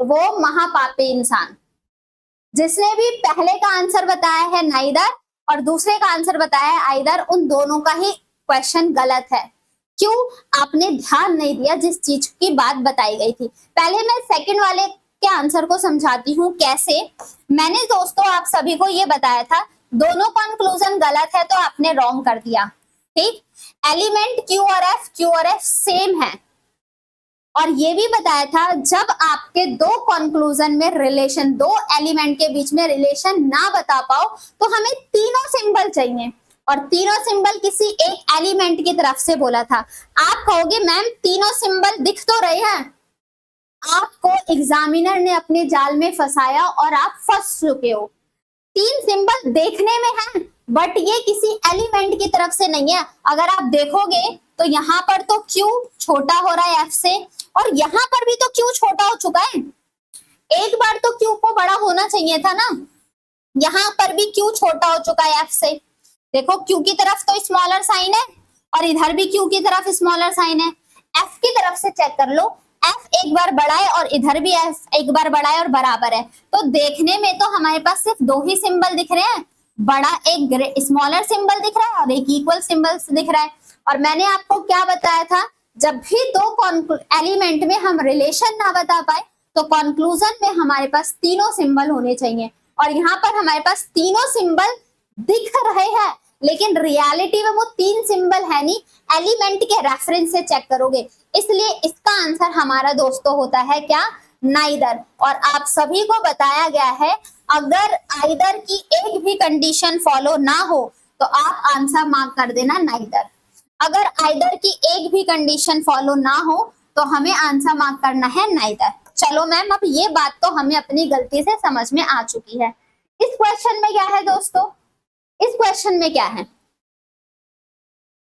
वो महापापी इंसान। जिसने भी पहले का आंसर बताया है नाइदर और दूसरे का आंसर बताया है आइदर, उन दोनों का ही क्वेश्चन गलत है। क्यों? आपने ध्यान नहीं दिया जिस चीज की बात बताई गई थी। पहले मैं सेकंड वाले के आंसर को समझाती हूँ कैसे। मैंने दोस्तों आप सभी को ये बताया था, दोनों कंक्लूजन गलत है तो आपने रॉन्ग कर दिया, ठीक। एलिमेंट Q और F सेम है, और ये भी बताया था जब आपके दो कंक्लूजन में रिलेशन, दो एलिमेंट के बीच में रिलेशन ना बता पाओ तो हमें तीनों सिंबल चाहिए, और तीनों सिंबल किसी एक एलिमेंट की तरफ से बोला था। आप कहोगे मैम तीनों सिंबल दिख तो रहे हैं, आपको एग्जामिनर ने अपने जाल में फंसाया और आप फंस चुके हो। तीन सिंबल देखने में हैं, बट ये किसी एलिमेंट की तरफ से नहीं है। अगर आप देखोगे तो यहाँ पर तो Q छोटा हो रहा है F से, और यहाँ पर भी तो Q छोटा हो चुका है। एक बार तो Q को बड़ा होना चाहिए था ना, यहाँ पर भी Q छोटा हो चुका है F से। देखो Q की तरफ तो स्मॉलर साइन है और इधर भी Q की तरफ स्मॉलर साइन है। F की तरफ से चेक कर लो, F एक बार बड़ा है और इधर भी F एक बार बड़ा है और बराबर है, तो देखने में तो हमारे पास सिर्फ दो ही सिंबल दिख रहे हैं, बड़ा एक स्मॉलर सिंबल दिख रहा है और एक इक्वल सिंबल दिख रहा है। और मैंने आपको क्या बताया था, जब भी दो एलिमेंट में हम रिलेशन ना बता पाए तो कंक्लूजन में हमारे पास तीनों सिंबल होने चाहिए, और यहाँ पर हमारे पास तीनों सिंबल दिख रहे हैं, लेकिन रियलिटी में वो तीन सिंबल है नहीं, एलिमेंट के रेफरेंस से चेक करोगे। इसलिए इसका आंसर हमारा दोस्तों होता है क्या? नाइदर। और आप सभी को बताया गया है अगर आइदर की एक भी कंडीशन फॉलो ना हो तो आप आंसर मार्क कर देना नाइदर। अगर आइदर की एक भी कंडीशन फॉलो ना हो तो हमें आंसर मार्क करना है नाइदर। चलो मैम, अब ये बात तो हमें अपनी गलती से समझ में आ चुकी है। इस क्वेश्चन में क्या है दोस्तों? इस क्वेश्चन में क्या है?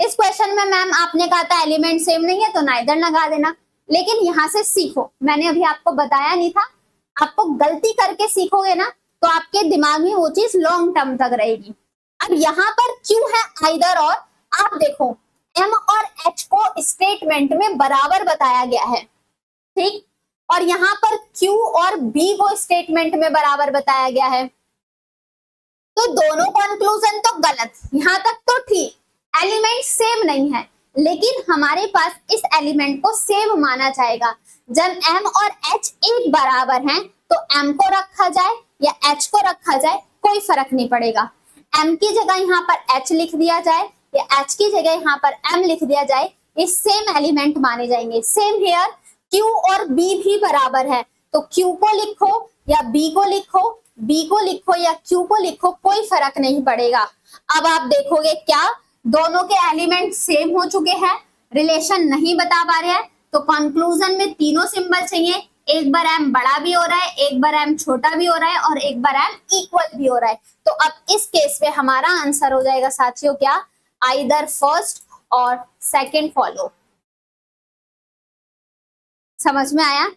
इस क्वेश्चन में मैम आपने कहा था एलिमेंट सेम नहीं है तो नाइदर लगा देना, लेकिन यहाँ से सीखो, मैंने अभी आपको बताया नहीं था, आपको गलती करके सीखोगे ना तो आपके दिमाग में वो चीज लॉन्ग टर्म तक रहेगी। अब यहाँ पर क्यों है आइदर, और आप देखो M और H को स्टेटमेंट में बराबर बताया गया है, ठीक, और यहाँ पर Q और B को स्टेटमेंट में बराबर बताया गया है, तो दोनों कंक्लूजन तो गलत। यहाँ तक तो ठीक, एलिमेंट सेम नहीं है, लेकिन हमारे पास इस एलिमेंट को सेम माना जाएगा। जब M और H एक बराबर हैं तो M को रखा जाए या H को रखा जाए कोई फर्क नहीं पड़ेगा। M की जगह यहाँ पर H लिख दिया जाए या H की जगह यहाँ पर M लिख दिया जाए, ये सेम एलिमेंट माने जाएंगे। सेम हियर Q और B भी बराबर है, तो Q को लिखो या B को लिखो, B को लिखो या Q को लिखो, कोई फर्क नहीं पड़ेगा। अब आप देखोगे क्या दोनों के एलिमेंट सेम हो चुके हैं, रिलेशन नहीं बता पा रहे हैं, तो कंक्लूजन में तीनों सिंबल चाहिए। एक बार M बड़ा भी हो रहा है, एक बार M छोटा भी हो रहा है और एक बार M इक्वल भी हो रहा है। तो अब इस केस में हमारा आंसर हो जाएगा साथियों क्या? आइदर फर्स्ट और सेकंड फॉलो। समझ में आया?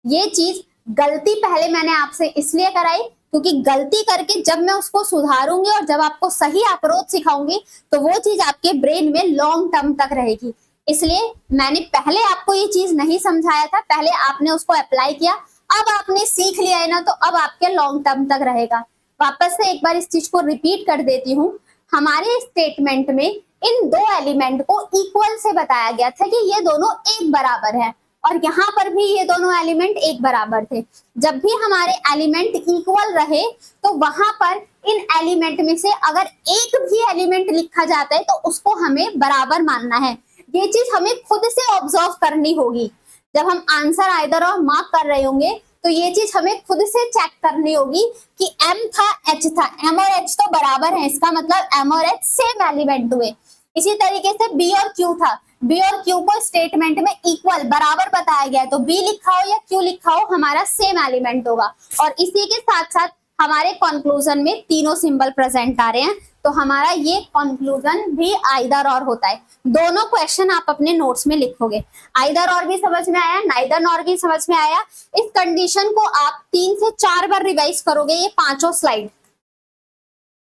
ये चीज गलती पहले मैंने आपसे इसलिए कराई क्योंकि गलती करके जब मैं उसको सुधारूंगी और जब आपको सही अप्रोच सिखाऊंगी तो वो चीज आपके ब्रेन में लॉन्ग टर्म तक रहेगी। इसलिए मैंने पहले आपको ये चीज नहीं समझाया था, पहले आपने उसको अप्लाई किया, अब आपने सीख लिया है ना, तो अब आपके लॉन्ग टर्म तक रहेगा। वापस से एक बार इस चीज को रिपीट कर देती हूँ। हमारे स्टेटमेंट में इन दो एलिमेंट को इक्वल से बताया गया था कि ये दोनों एक बराबर है, और यहाँ पर भी ये दोनों एलिमेंट एक बराबर थे। जब भी हमारे एलिमेंट इक्वल रहे तो वहां पर इन एलिमेंट में से अगर एक भी एलिमेंट लिखा जाता है तो उसको हमें बराबर मानना है। ये चीज हमें खुद से ऑब्जर्व करनी होगी। जब हम आंसर आइदर और मार्क कर रहे होंगे तो ये चीज हमें खुद से चेक करनी होगी कि M था H था, M और H तो बराबर है, इसका मतलब M और H सेम एलिमेंट हुए। इसी तरीके से B और Q था, B और Q को स्टेटमेंट में इक्वल बराबर बताया गया है, तो B लिखा हो या Q लिखा हो हमारा सेम एलिमेंट होगा। और इसी के साथ साथ हमारे कंक्लूजन में तीनों सिंबल प्रेजेंट आ रहे हैं, तो हमारा ये कंक्लूजन भी आइदर और होता है। दोनों क्वेश्चन आप अपने नोट्स में लिखोगे। आइदर और भी समझ में आया, नाइदर नॉर भी समझ में आया। इस कंडीशन को आप 3 से 4 बार रिवाइज करोगे ये पांचों स्लाइड।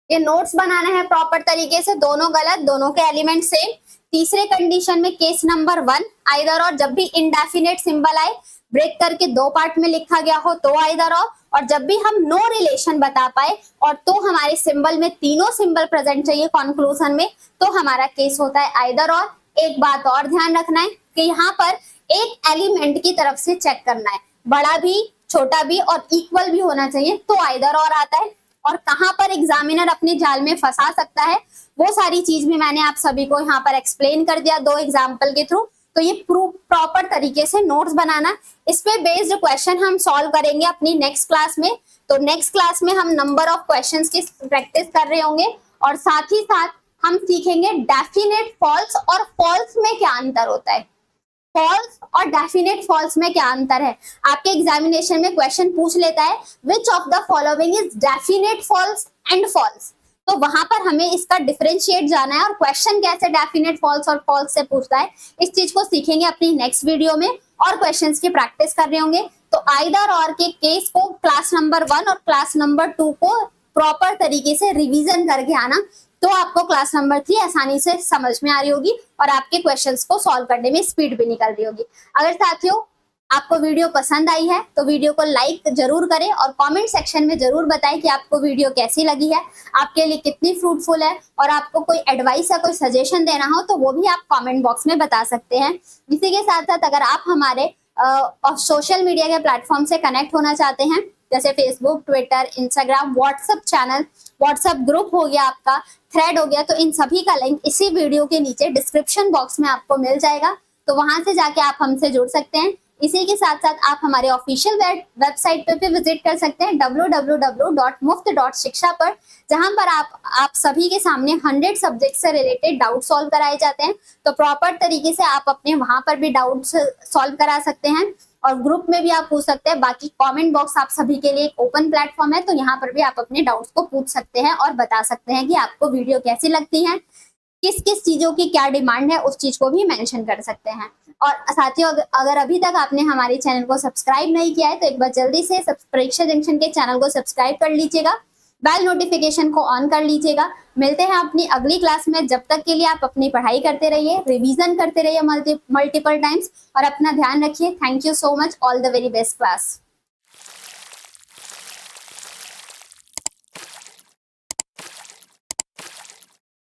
ये नोट्स बनाना है प्रॉपर तरीके से, दोनों गलत, दोनों के एलिमेंट सेम। तीसरे कंडीशन में केस नंबर 1 आइदर और, जब भी इंडेफिनेट सिंबल आए ब्रेक करके 2 पार्ट में लिखा गया हो तो आइदर और जब भी हम नो रिलेशन बता पाए और तो हमारे सिंबल में तीनों सिंबल प्रेजेंट चाहिए कंक्लूजन में, तो हमारा केस होता है आइदर और। एक बात और ध्यान रखना है कि यहाँ पर एक एलिमेंट की तरफ से चेक करना है, बड़ा भी छोटा भी और इक्वल भी होना चाहिए तो आइदर और आता है। और कहां पर एग्जामिनर अपने जाल में फंसा सकता है वो सारी चीज भी मैंने आप सभी को यहाँ पर एक्सप्लेन कर दिया 2 एग्जाम्पल के थ्रू। तो ये प्रॉपर तरीके से नोट्स बनाना, इस पे बेस्ड क्वेश्चन हम सॉल्व करेंगे अपनी नेक्स्ट क्लास में। तो नेक्स्ट क्लास में हम नंबर ऑफ क्वेश्चंस की प्रैक्टिस कर रहे होंगे और साथ ही साथ हम सीखेंगे डेफिनेट फॉल्स और फॉल्स में क्या अंतर होता है। फॉल्स और डेफिनेट फॉल्स में क्या अंतर है, आपके एग्जामिनेशन में क्वेश्चन पूछ लेता है which of the following is definite false and false, तो वहां पर हमें इसका डिफरेंशिएट जाना है और क्वेश्चन कैसे डेफिनेट फॉल्स और फॉल्स से पूछता है इस चीज को सीखेंगे अपनी नेक्स्ट वीडियो में और क्वेश्चंस की प्रैक्टिस कर रहे होंगे। तो आइदर और के केस को क्लास नंबर 1 और क्लास नंबर 2 को प्रॉपर तरीके से रिवीजन करके आना, तो आपको क्लास नंबर 3 आसानी से समझ में आ रही होगी और आपके क्वेश्चंस को सॉल्व करने में स्पीड भी निकल रही होगी। अगर साथियों आपको वीडियो पसंद आई है तो वीडियो को लाइक जरूर करें और कमेंट सेक्शन में जरूर बताएं कि आपको वीडियो कैसी लगी है, आपके लिए कितनी फ्रूटफुल है, और आपको कोई एडवाइस या कोई सजेशन देना हो तो वो भी आप कमेंट बॉक्स में बता सकते हैं। इसी के साथ साथ अगर आप हमारे सोशल मीडिया के प्लेटफॉर्म से कनेक्ट होना चाहते हैं जैसे Facebook, Twitter, Instagram, WhatsApp channel, WhatsApp group हो गया, आपका थ्रेड हो गया, तो इन सभी का लिंक इसी वीडियो के नीचे डिस्क्रिप्शन बॉक्स में आपको मिल जाएगा, तो वहां से जाके आप हमसे जुड़ सकते हैं। इसी के साथ साथ आप हमारे ऑफिशियल वेबसाइट पे भी विजिट कर सकते हैं www.muft.shiksha पर, जहां पर आप सभी के सामने 100 सब्जेक्ट से रिलेटेड डाउट सॉल्व कराए जाते हैं। तो प्रॉपर तरीके से आप अपने वहां पर भी डाउट सॉल्व करा सकते हैं और ग्रुप में भी आप पूछ सकते हैं। बाकी कमेंट बॉक्स आप सभी के लिए एक ओपन प्लेटफॉर्म है, तो यहाँ पर भी आप अपने डाउट्स को पूछ सकते हैं और बता सकते हैं कि आपको वीडियो कैसी लगती है, किस किस चीजों की क्या डिमांड है उस चीज को भी मेंशन कर सकते हैं। और साथियों अगर अभी तक आपने हमारे चैनल को सब्सक्राइब नहीं किया है तो एक बार जल्दी से परीक्षा जंक्शन के चैनल को सब्सक्राइब कर लीजिएगा, बेल नोटिफिकेशन को ऑन कर लीजिएगा। मिलते हैं अपनी अगली क्लास में, जब तक के लिए आप अपनी पढ़ाई करते रहिए, रिवीजन करते रहिए मल्टीपल टाइम्स और अपना ध्यान रखिए। Thank you so much, all the very best class.